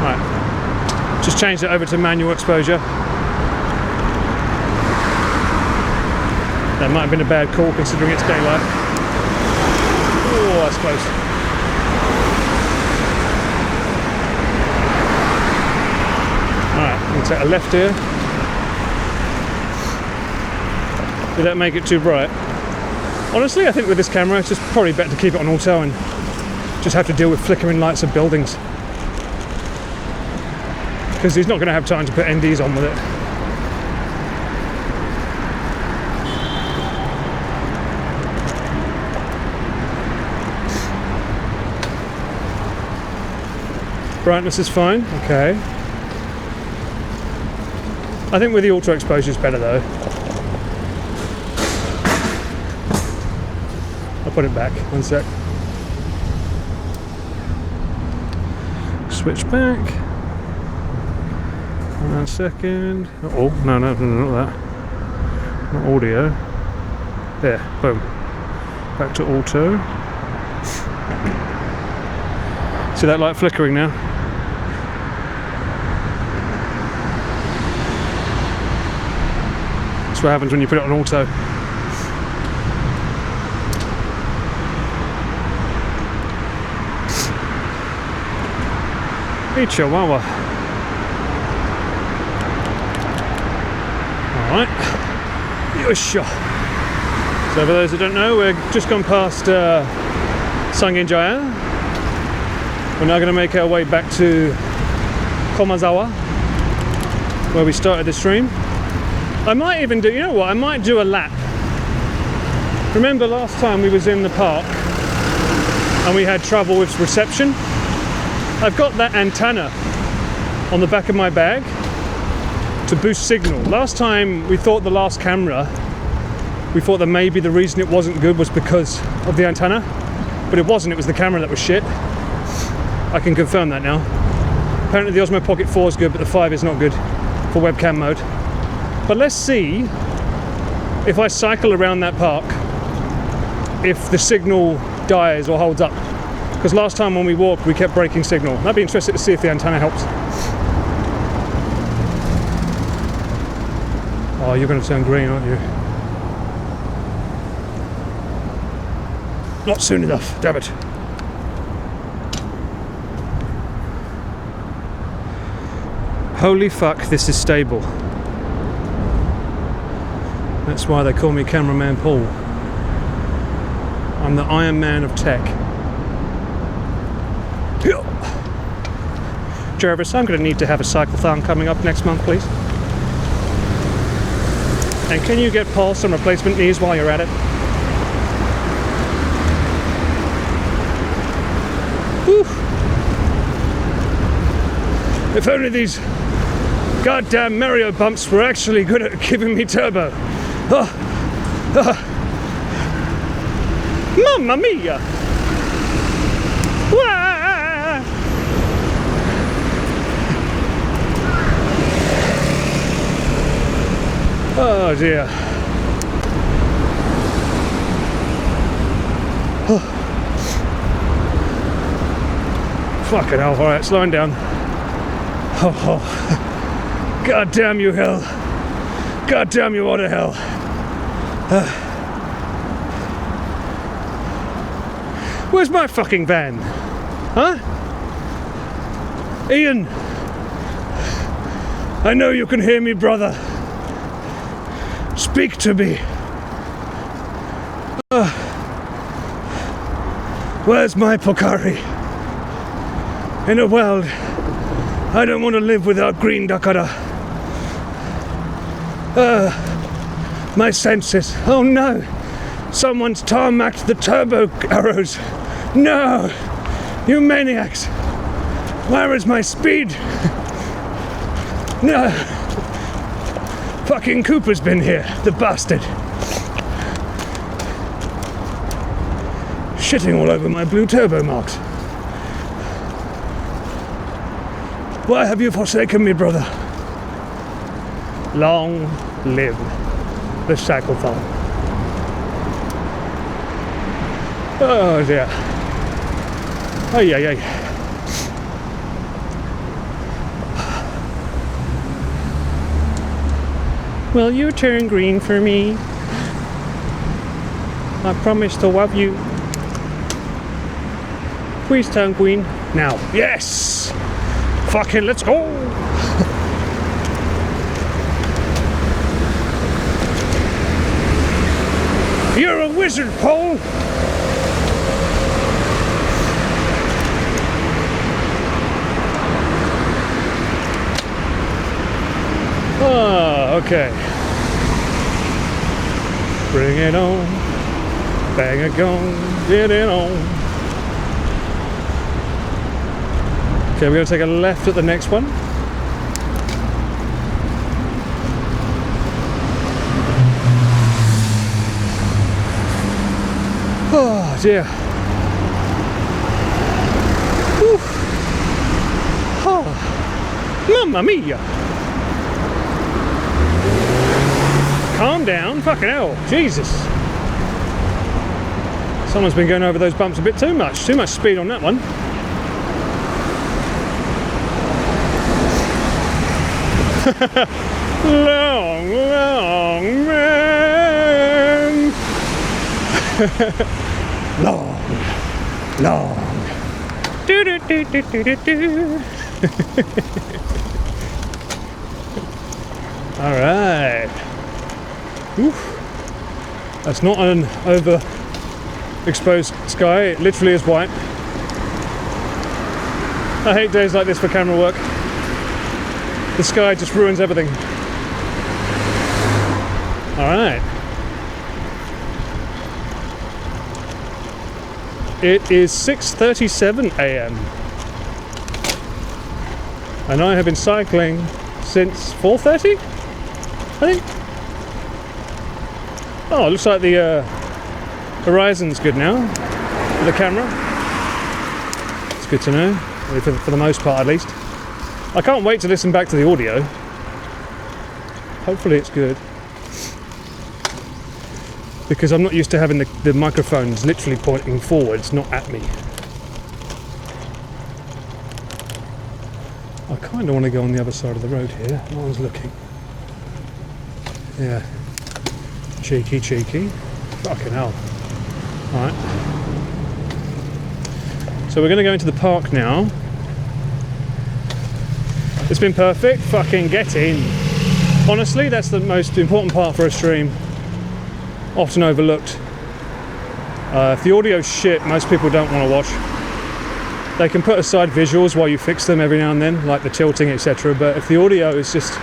Right, just change it over to manual exposure. That might have been a bad call considering it's daylight. Oh, that's close. Alright, we'll take a left here. Did that make it too bright? Honestly, I think with this camera it's just probably better to keep it on auto and just have to deal with flickering lights of buildings. Because he's not going to have time to put NDs on with it. Brightness is fine, okay. I think with the auto exposure is better though. I'll put it back, one sec. Switch back. 1 second. Oh, no, not that. Not audio. There, boom. Back to auto. See that light flickering now? That's what happens when you put it on auto. Hey, Chihuahua. Alright. Yosha. So for those that don't know, we're just gone past Sangenjaya. We're now going to make our way back to Komazawa, where we started the stream. I might even do, you know what, I might do a lap. Remember last time we was in the park and we had trouble with reception? I've got that antenna on the back of my bag to boost signal. Last time we thought the last camera, we thought that maybe the reason it wasn't good was because of the antenna, but it wasn't, it was the camera that was shit. I can confirm that now. Apparently the Osmo Pocket 4 is good, but the 5 is not good for webcam mode. But let's see if I cycle around that park, if the signal dies or holds up. Because last time when we walked, we kept breaking signal. I'd be interested to see if the antenna helps. Oh, you're going to turn green, aren't you? Not soon enough, damn it. Holy fuck, this is stable. That's why they call me Cameraman Paul. I'm the Iron Man of tech. Jervis, I'm going to need to have a Cyclethon coming up next month, please. And can you get Paul some replacement knees while you're at it? Whew. If only these goddamn Mario bumps were actually good at giving me turbo. Mamma mia! Wah! Oh dear. Fucking hell, alright, slowing down. Oh. God damn you, hell. God damn you, what a hell. Where's my fucking van? Huh? Ian! I know you can hear me, brother. Speak to me. Where's my Pokari? In a world, I don't want to live without green Dakara. My senses. Oh no! Someone's tarmacked the turbo arrows. No! You maniacs! Where is my speed? No! Fucking Cooper's been here, the bastard. shitting all over my blue turbo marks. Why have you forsaken me, brother? Long live the Cyclethon. Oh dear. Ay, ay, ay. Will you turn green for me? I promise to love you. Please turn green now. Yes! Fucking let's go! You're a wizard, Paul! Oh, okay. Bring it on. Bang a gong. Get it on. Okay, we're going to take a left at the next one. Oh dear. Whew. Oh. Mamma mia. Calm down, fucking hell, Jesus. Someone's been going over those bumps a bit too much speed on that one. Long, long man. Long. Do do do do do do do. All right. Oof. That's not an overexposed sky. It literally is white. I hate days like this for camera work. The sky just ruins everything. All right. It is 6:37 a.m. and I have been cycling since 4:30, I think. Oh, it looks like the horizon's good now for the camera. It's good to know, for the most part at least. I can't wait to listen back to the audio. Hopefully it's good. Because I'm not used to having the microphones literally pointing forwards, not at me. I kind of want to go on the other side of the road here. No one's looking. Yeah. Cheeky, cheeky. Fucking hell. Alright. So we're going to go into the park now. It's been perfect. Fucking get in. Honestly, that's the most important part for a stream. Often overlooked. If the audio's shit, most people don't want to watch. They can put aside visuals while you fix them every now and then, like the tilting, etc. But if the audio is just...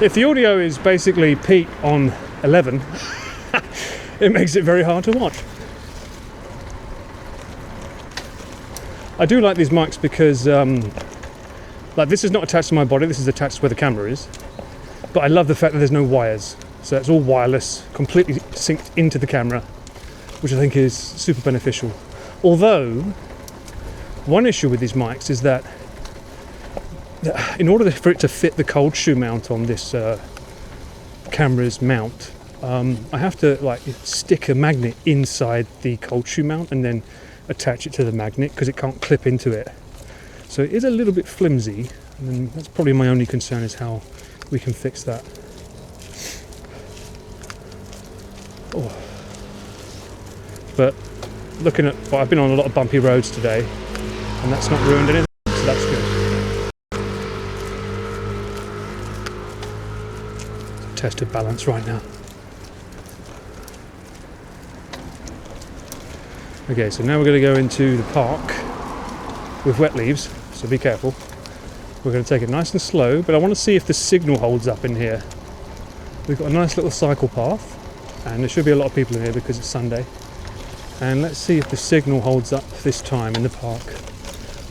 If the audio is basically Pete on 11, it makes it very hard to watch. I do like these mics because, like, this is not attached to my body, this is attached to where the camera is. But I love the fact that there's no wires. So it's all wireless, completely synced into the camera, which I think is super beneficial. Although, one issue with these mics is that in order for it to fit the cold shoe mount on this camera's mount, I have to like stick a magnet inside the cold shoe mount and then attach it to the magnet because it can't clip into it. So it is a little bit flimsy, and that's probably my only concern is how we can fix that. Oh. But looking at, well, I've been on a lot of bumpy roads today, and that's not ruined anything, so that's good. Test of balance right now. Okay, so now we're going to go into the park with wet leaves, so be careful. We're going to take it nice and slow, but I want to see if the signal holds up in here. We've got a nice little cycle path, and there should be a lot of people in here because it's Sunday. And let's see if the signal holds up this time in the park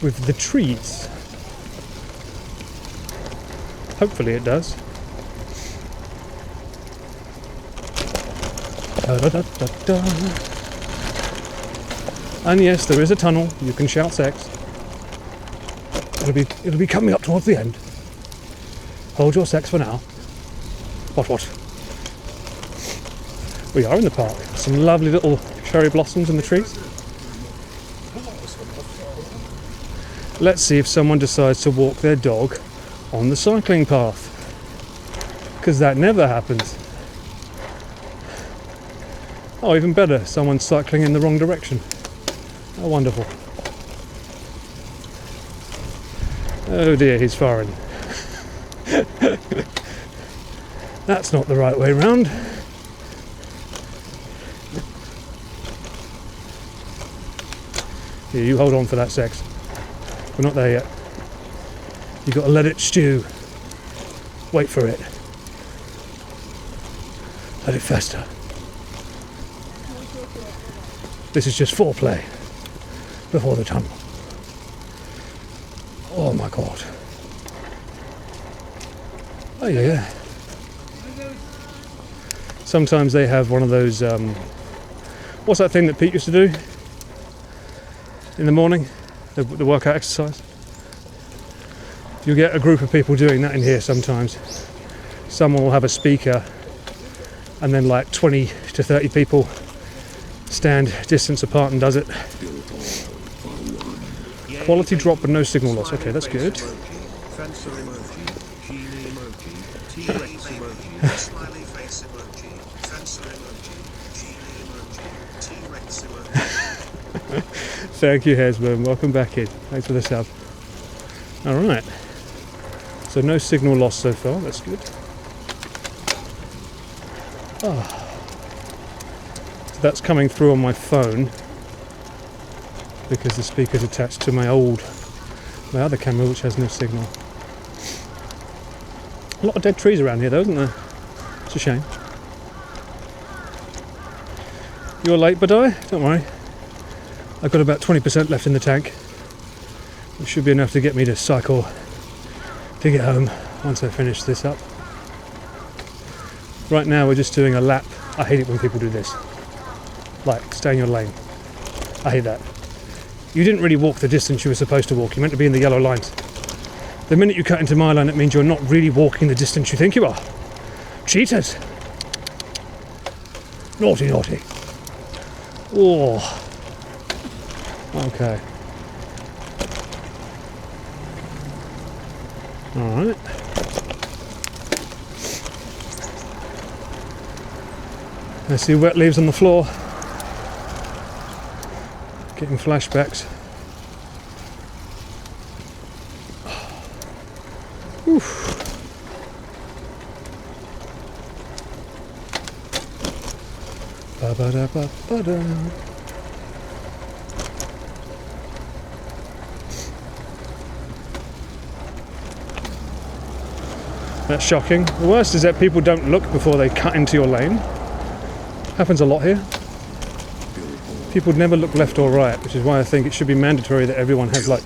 with the trees. Hopefully it does. Da, da, da, da, da. And yes, there is a tunnel. You can shout sex. It'll be coming up towards the end. Hold your sex for now. What? We are in the park. Some lovely little cherry blossoms in the trees. Let's see if someone decides to walk their dog on the cycling path. Because that never happens. Oh, even better, someone's cycling in the wrong direction. Oh, wonderful. Oh dear, he's foreign. That's not the right way round. Here, you hold on for that sex. We're not there yet. You've got to let it stew. Wait for it. Let it fester. This is just foreplay before the tunnel. Oh my god. Oh yeah. Sometimes they have one of those, what's that thing that Pete used to do in the morning? The workout exercise. You get a group of people doing that in here sometimes. Someone will have a speaker and then like 20 to 30 people stand distance apart and does it. Quality drop but no signal loss. Okay, that's good. Fencer emoji, genie emoji, T-Rex emoji, smiley face emoji, fencer emoji, genie emoji, T-Rex emoji. Thank you, Hesburn. Welcome back in. Thanks for the sub. Alright. So no signal loss so far. That's good. So that's coming through on my phone because the speaker's attached to my other camera, which has no signal. A lot of dead trees around here though, isn't there? It's a shame. You're late, but don't worry. I've got about 20% left in the tank, which should be enough to get me to cycle to get home once I finish this up. Right now we're just doing a lap. I hate it when people do this. Like, stay in your lane. I hate that. You didn't really walk the distance you were supposed to walk. You meant to be in the yellow lines. The minute you cut into my line, it means you're not really walking the distance you think you are. Cheaters! Naughty, naughty. Oh. Okay. Alright. I see wet leaves on the floor. Getting flashbacks. Oof. Ba-ba-da-ba-ba-da. That's shocking. The worst is that people don't look before they cut into your lane. Happens a lot here. People never look left or right, which is why I think it should be mandatory that everyone has like...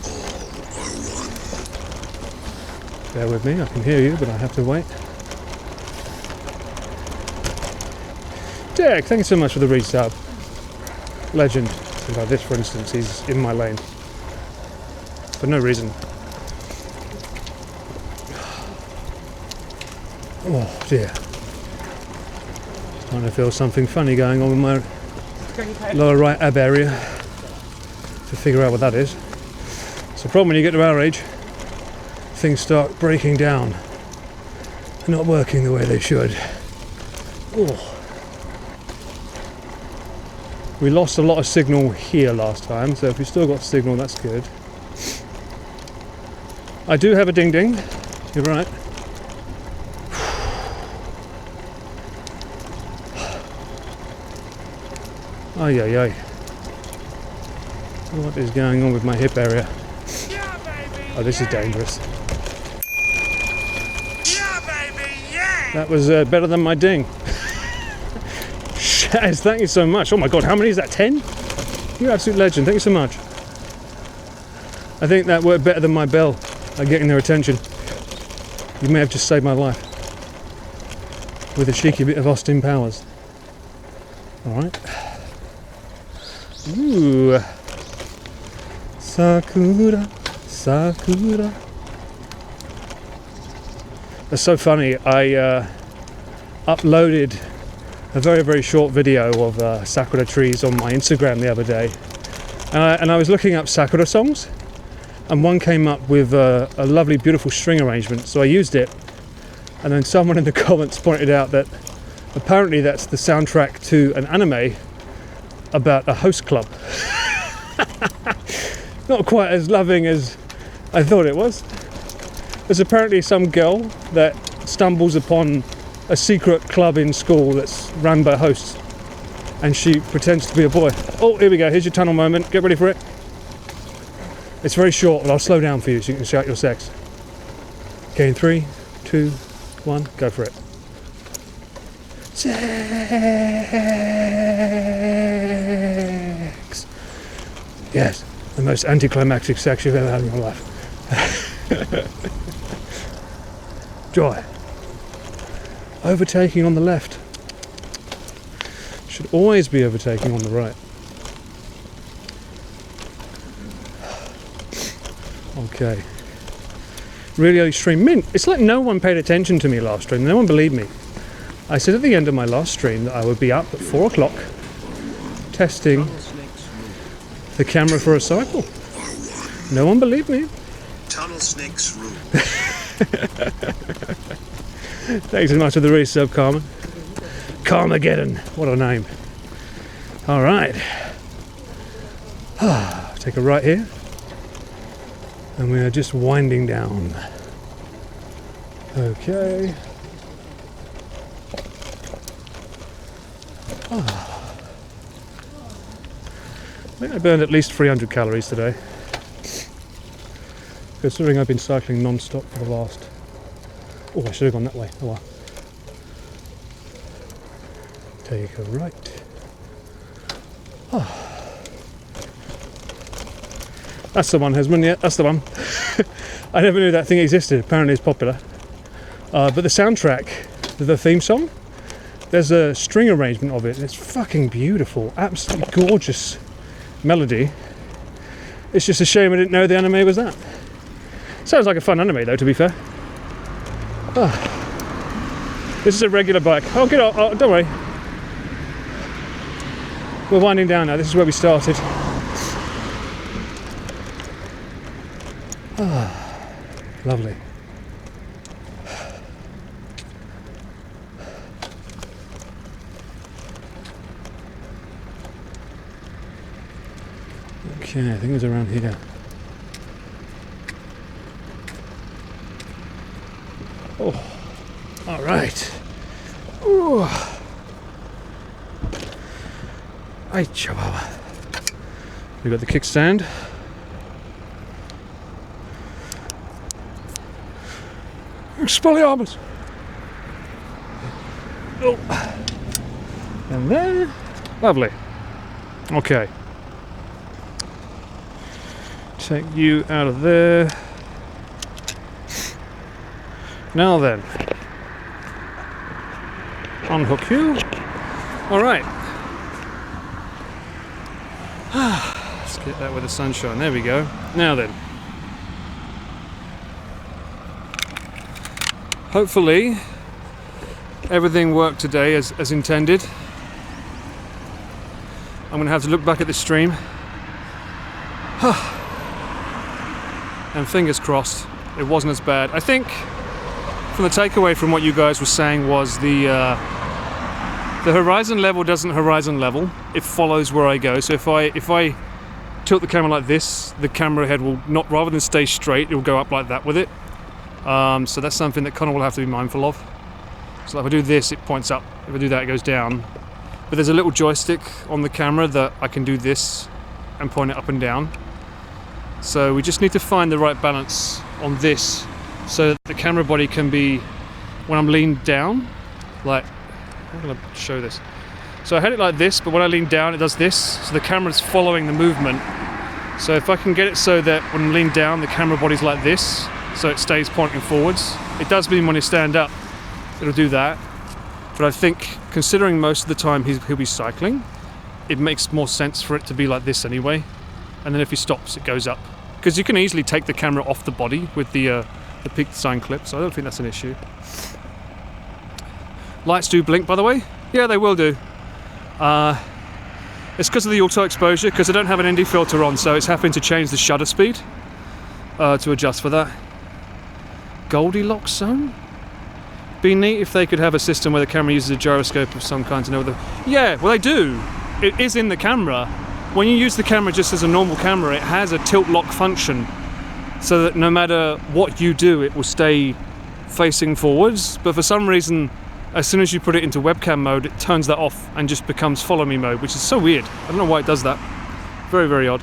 Bear with me, I can hear you, but I have to wait. Derek, thank you so much for the resub. Legend. So like this, for instance, he's in my lane. For no reason. Oh dear. Starting to feel something funny going on with my lower right ab area. To figure out what that is. It's a problem when you get to our age. Things start breaking down. They're not working the way they should. Oh. We lost a lot of signal here last time, so if we've still got signal, that's good. I do have a ding ding. You're right. Ay ay ay. What is going on with my hip area? Yeah, baby, Oh, this is dangerous. yeah, baby, yeah. That was better than my ding. Shaz, thank you so much. Oh my god, how many is that? 10? You're an absolute legend. Thank you so much. I think that worked better than my bell at getting their attention. You may have just saved my life with a cheeky bit of Austin Powers. Alright. Ooh. Sakura, Sakura. That's so funny. I uploaded a very, very short video of sakura trees on my Instagram the other day. And I was looking up sakura songs, and one came up with a lovely, beautiful string arrangement, so I used it. And then someone in the comments pointed out that apparently that's the soundtrack to an anime about a host club. Not quite as loving as I thought it was. There's apparently some girl that stumbles upon a secret club in school that's run by hosts, and she pretends to be a boy. Oh, here we go, here's your tunnel moment, get ready for it. It's very short, but I'll slow down for you so you can shout your sex. Okay, in 3, 2, 1, go for it. Sex! Yes, the most anticlimactic sex you've ever had in your life. Joy. Overtaking on the left. Should always be overtaking on the right. Okay. Really early stream. Mint. It's like no one paid attention to me last stream. No one believed me. I said at the end of my last stream that I would be up at 4 o'clock testing the camera for a cycle. No one believed me. Tunnel snakes rule. Thanks so much for the resub, Carmen. Carmageddon. What a name. Alright. Take a right here. And we are just winding down. Okay. I think I burned at least 300 calories today. Considering I've been cycling non-stop for the last... Oh, I should have gone that way. Oh well. Take a right. That's the one, Hesman, yeah, that's the one. I never knew that thing existed. Apparently it's popular. But the soundtrack, the theme song, there's a string arrangement of it. It's fucking beautiful. Absolutely gorgeous melody. It's just a shame I didn't know the anime was that. Sounds like a fun anime though, to be fair. This is a regular bike. Oh, get off. Oh, don't worry. We're winding down now. This is where we started. Lovely. Okay, I think it was around here. Oh, all right. Ooh. Ay, chihuahua. We got the kickstand. Expelliarmus. Oh. And then, lovely. Okay. Take you out of there. Now then, unhook you. All right. Let's get that with the sunshine. There we go. Now then. Hopefully, everything worked today as intended. I'm going to have to look back at this stream. And fingers crossed, it wasn't as bad. I think from the takeaway from what you guys were saying was the horizon level doesn't horizon level. It follows where I go. So if I tilt the camera like this, the camera head will not, rather than stay straight, it will go up like that with it. So that's something that Connor will have to be mindful of. So if I do this, it points up. If I do that, it goes down. But there's a little joystick on the camera that I can do this and point it up and down. So we just need to find the right balance on this so that the camera body can be, when I'm leaned down, like, I'm going to show this. So I had it like this, but when I lean down, it does this. So the camera's following the movement. So if I can get it so that when I'm leaned down, the camera body's like this, so it stays pointing forwards. It does mean when you stand up, it'll do that. But I think, considering most of the time he'll be cycling, it makes more sense for it to be like this anyway. and then if he stops, it goes up. Because you can easily take the camera off the body with the peak design clip, so I don't think that's an issue. Lights do blink, by the way. Yeah, they will do. It's because of the auto exposure, because I don't have an ND filter on, so it's having to change the shutter speed to adjust for that. Goldilocks zone? Be neat if they could have a system where the camera uses a gyroscope of some kind to know whether... Yeah, well they do. It is in the camera. When you use the camera just as a normal camera, it has a tilt lock function, so that no matter what you do, it will stay facing forwards. But for some reason, as soon as you put it into webcam mode, it turns that off and just becomes follow me mode, which is so weird. I don't know why it does that. Very, very odd.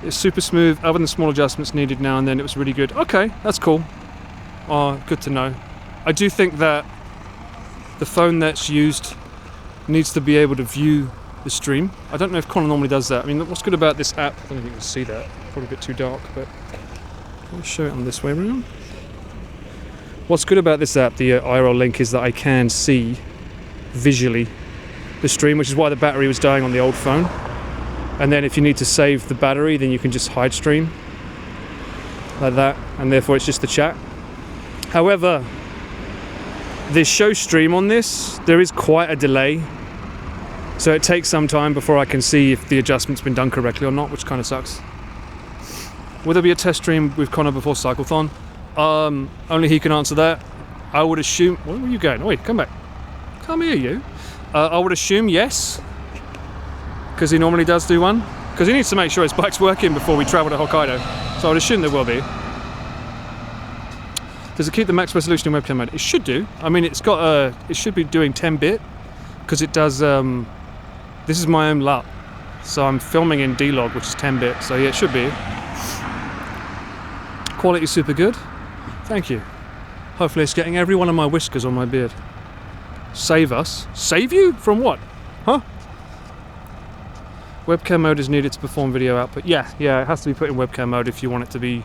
It's super smooth, other than small adjustments needed now and then. It was really good. Okay, that's cool. Good to know. I do think that the phone that's used needs to be able to view the stream. I don't know if Connor normally does that. I mean, what's good about this app, I don't think you can see that, probably a bit too dark, but let me show it on this way around. What's good about this app, the IRL link, is that I can see visually the stream, which is why the battery was dying on the old phone. And then if you need to save the battery, then you can just hide stream like that, and therefore it's just the chat. However, the show stream on this, there is quite a delay, so it takes some time before I can see if the adjustment's been done correctly or not, which kind of sucks. Will there be a test stream with Connor before Cyclethon? Only he can answer that. I would assume... Where are you going? Oh, wait, come back. Come here, you. I would assume yes, because he normally does do one. Because he needs to make sure his bike's working before we travel to Hokkaido. So I would assume there will be. Does it keep the max resolution in webcam mode? It should do. I mean, it's got it should be doing 10-bit, because it does... this is my own LUT, so I'm filming in D-Log, which is 10-bit, so yeah, it should be. Quality's super good. Thank you. Hopefully it's getting every one of my whiskers on my beard. Save us. Save you? From what? Huh? Webcam mode is needed to perform video output. Yeah, it has to be put in webcam mode if you want it to be...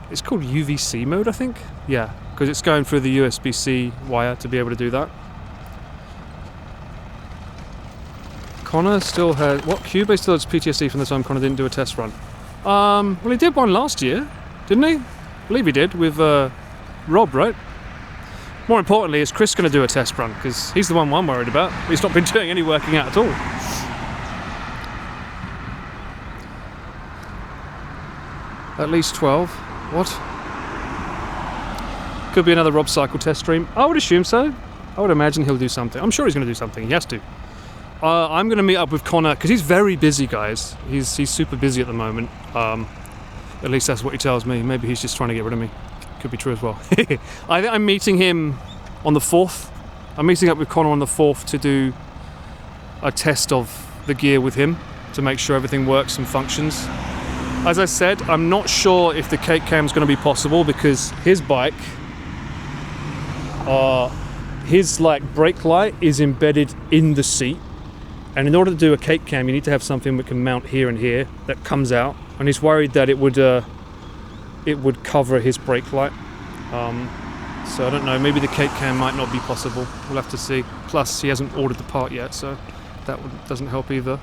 It's called UVC mode, I think? Yeah, because it's going through the USB-C wire to be able to do that. Connor still has... What? Cubase still has PTSD from the time Connor didn't do a test run. Well, he did one last year, didn't he? I believe he did, with Rob, right? More importantly, is Chris going to do a test run? Because he's the one I'm worried about. He's not been doing any working out at all. At least 12. What? Could be another Rob Cycle test stream. I would assume so. I would imagine he'll do something. I'm sure he's going to do something. He has to. I'm going to meet up with Connor, because he's very busy, guys. He's super busy at the moment. At least that's what he tells me. Maybe he's just trying to get rid of me. Could be true as well. I think I'm meeting him on the 4th. I'm meeting up with Connor on the 4th to do a test of the gear with him to make sure everything works and functions. As I said, I'm not sure if the cake cam is going to be possible, because his bike, his brake light is embedded in the seat. And in order to do a cake cam, you need to have something that can mount here and here that comes out. And he's worried that it would cover his brake light. So I don't know, maybe the cake cam might not be possible. We'll have to see. Plus, he hasn't ordered the part yet, so that doesn't help either.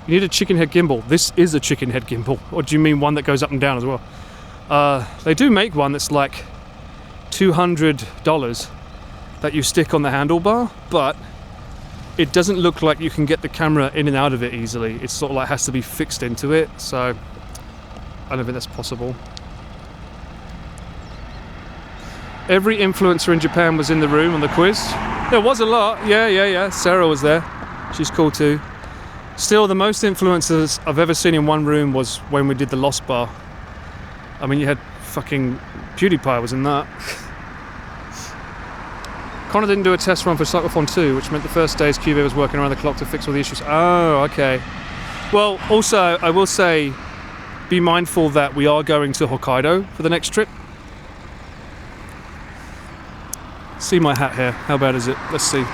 You need a chicken head gimbal. This is a chicken head gimbal. Or do you mean one that goes up and down as well? They do make one that's like $200 that you stick on the handlebar, but it doesn't look like you can get the camera in and out of it easily. It's sort of like has to be fixed into it, so I don't think that's possible. Every influencer in Japan was in the room on the quiz. There was a lot, yeah. Sarah was there. She's cool too. Still, the most influencers I've ever seen in one room was when we did the Lost Bar. I mean, you had fucking PewDiePie was in that. Connor didn't do a test run for Cyclethon 2, which meant the first days Cubase was working around the clock to fix all the issues. Oh, okay. Well, also, I will say, be mindful that we are going to Hokkaido for the next trip. See my hat here. How bad is it? Let's see.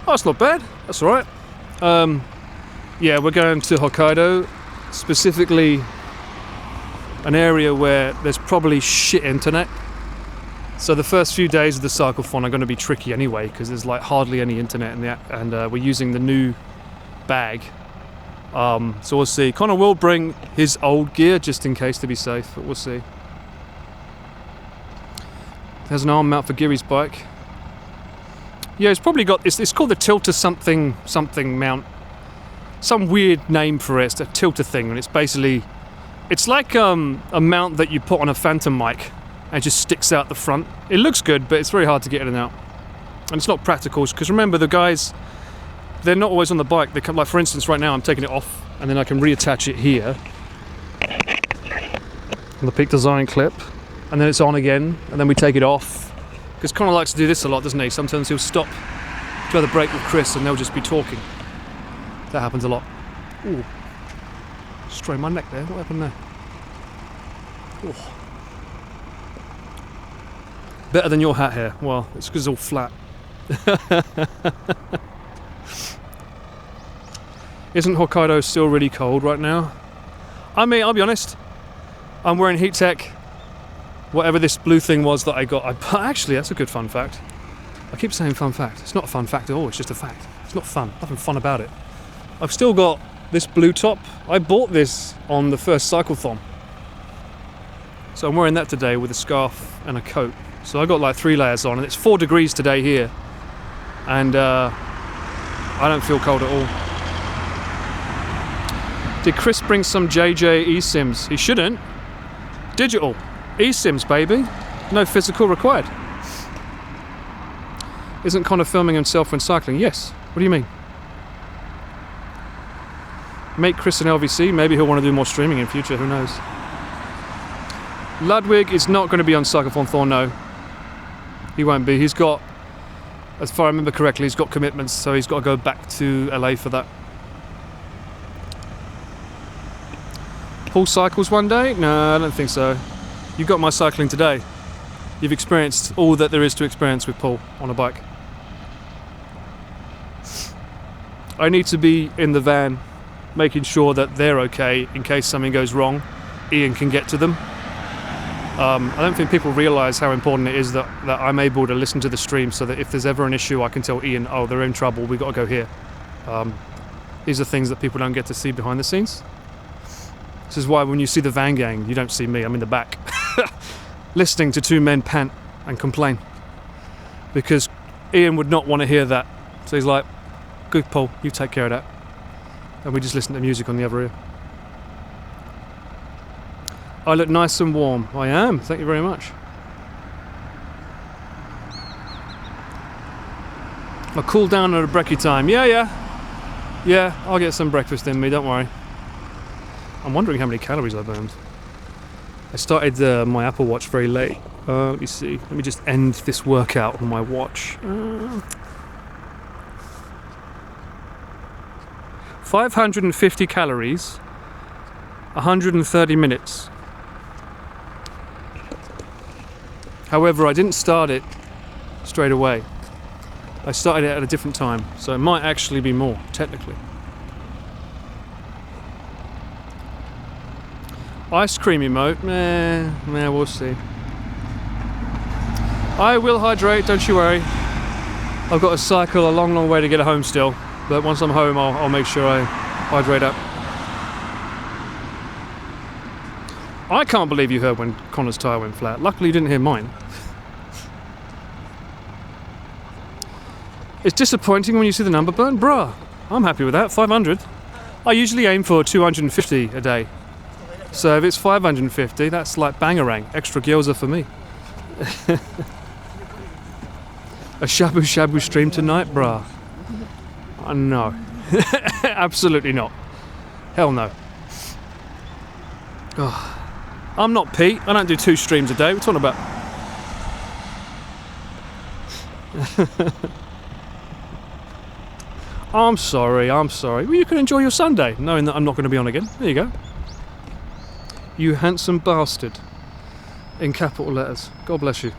Oh, it's not bad. That's all right. Yeah, we're going to Hokkaido, specifically an area where there's probably shit internet. So the first few days of the Cyclethon are going to be tricky anyway, because there's like hardly any internet in the app, and we're using the new bag. So we'll see. Connor will bring his old gear just in case to be safe, but we'll see. There's an arm mount for Giri's bike. Yeah, it's probably got, it's called the tilter something mount. Some weird name for it. It's a tilter thing, and it's basically, it's like a mount that you put on a phantom mic and it just sticks out the front. It looks good, but it's very hard to get in and out. And it's not practical, because remember, the guys, they're not always on the bike. They come, like for instance, right now I'm taking it off, and then I can reattach it here on the Peak Design clip, and then it's on again, and then we take it off. Because Connor likes to do this a lot, doesn't he? Sometimes he'll stop to have a break with Chris, and they'll just be talking. That happens a lot. Ooh, strained my neck there. What happened there? Ooh. Better than your hat here. Well, it's because it's all flat. Isn't Hokkaido still really cold right now? I mean, I'll be honest. I'm wearing heat tech. Whatever this blue thing was that I got. Actually, that's a good fun fact. I keep saying fun fact. It's not a fun fact at all. It's just a fact. It's not fun. Nothing fun about it. I've still got this blue top. I bought this on the first Cyclethon. So I'm wearing that today with a scarf and a coat. So I got like 3 layers on, and it's 4 degrees today here. And I don't feel cold at all. Did Chris bring some JJ eSIMs? He shouldn't. Digital. eSIMs, baby. No physical required. Isn't Connor filming himself when cycling? Yes. What do you mean? Make Chris an LVC. Maybe he'll want to do more streaming in future. Who knows? Ludwig is not going to be on Cyclethon Thor, no. He won't be. He's got, as far as I remember correctly, he's got commitments, so he's got to go back to LA for that. Paul cycles one day? No, I don't think so. You got my cycling today. You've experienced all that there is to experience with Paul on a bike. I need to be in the van making sure that they're okay in case something goes wrong. Ian can get to them. I don't think people realise how important it is that I'm able to listen to the stream, so that if there's ever an issue I can tell Ian, oh, they're in trouble, we've got to go here. These are things that people don't get to see behind the scenes. This is why when you see the van gang, you don't see me, I'm in the back. Listening to 2 men pant and complain. Because Ian would not want to hear that. So he's like, good Paul, you take care of that. And we just listen to music on the other ear. I look nice and warm. I am, thank you very much. I'll cool down at a brekkie time. Yeah, I'll get some breakfast in me, don't worry. I'm wondering how many calories I burned. I started my Apple Watch very late. Let me see. Let me just end this workout on my watch. 550 calories, 130 minutes. However, I didn't start it straight away. I started it at a different time, so it might actually be more, technically. Ice cream emote? Meh, we'll see. I will hydrate, don't you worry. I've got to cycle a long, long way to get home still, but once I'm home I'll make sure I hydrate up. I can't believe you heard when Connor's tyre went flat. Luckily you didn't hear mine. It's disappointing when you see the number burn. Bruh, I'm happy with that, 500. I usually aim for 250 a day. So if it's 550, that's like bangarang. Extra gyoza for me. A shabu shabu stream tonight, bruh? No. Absolutely not. Hell no. Oh. I'm not Pete. I don't do 2 streams a day. We're talking about... I'm sorry. Well, you can enjoy your Sunday, knowing that I'm not going to be on again. There you go. You handsome bastard. In capital letters. God bless you.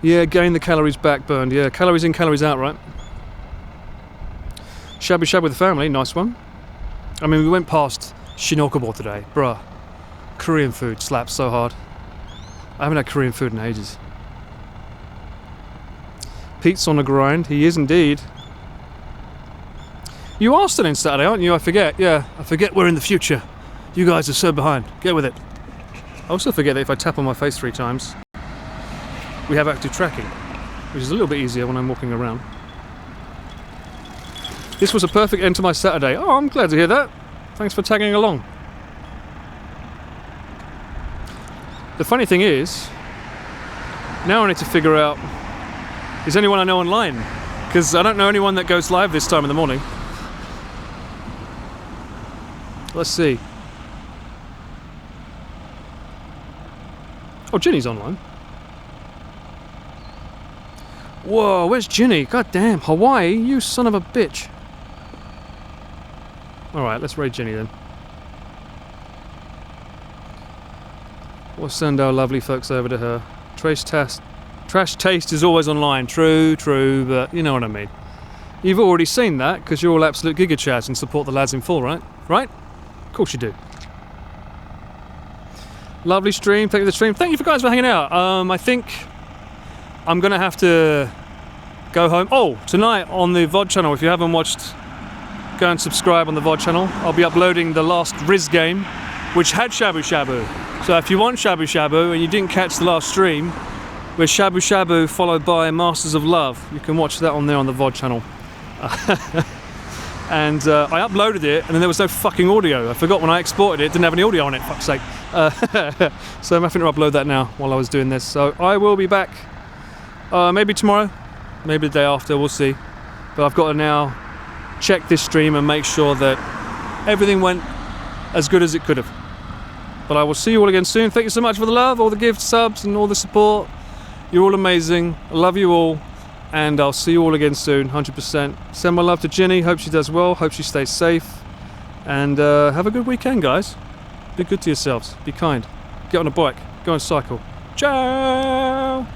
Yeah, gain the calories back burned. Yeah, calories in, calories out, right? Shabu shabu with the family. Nice one. I mean, we went past Shinjuku today. Bruh. Korean food slaps so hard. I haven't had Korean food in ages. Pete's on a grind. He is indeed. You are still in Saturday, aren't you? I forget. Yeah, I forget we're in the future. You guys are so behind. Get with it. I also forget that if I tap on my face 3 times, we have active tracking, which is a little bit easier when I'm walking around. This was a perfect end to my Saturday. Oh, I'm glad to hear that. Thanks for tagging along. The funny thing is, now I need to figure out, is anyone I know online? Because I don't know anyone that goes live this time in the morning. Let's see. Oh, Ginny's online. Whoa, where's Ginny? God damn, Hawaii, you son of a bitch. Alright, let's raid Ginny then. We'll send our lovely folks over to her. Trash Taste is always online. True, but you know what I mean. You've already seen that because you're all absolute giga chads and support the lads in full, right? Right? Of course you do. Lovely stream. Thank you for the stream. Thank you for guys for hanging out. I think I'm going to have to go home. Oh, tonight on the VOD channel, if you haven't watched, go and subscribe on the VOD channel. I'll be uploading the last Riz game, which had Shabu Shabu. So if you want Shabu Shabu and you didn't catch the last stream, with Shabu Shabu followed by Masters of Love, you can watch that on there on the VOD channel. And I uploaded it and then there was no fucking audio. I forgot when I exported it didn't have any audio on it, fuck's sake. So I'm having to upload that now while I was doing this. So I will be back maybe tomorrow, maybe the day after, we'll see. But I've got to now check this stream and make sure that everything went as good as it could have. But I will see you all again soon. Thank you so much for the love, all the gifts, subs and all the support. You're all amazing. I love you all. And I'll see you all again soon, 100%. Send my love to Ginny. Hope she does well. Hope she stays safe. And have a good weekend, guys. Be good to yourselves. Be kind. Get on a bike. Go and cycle. Ciao!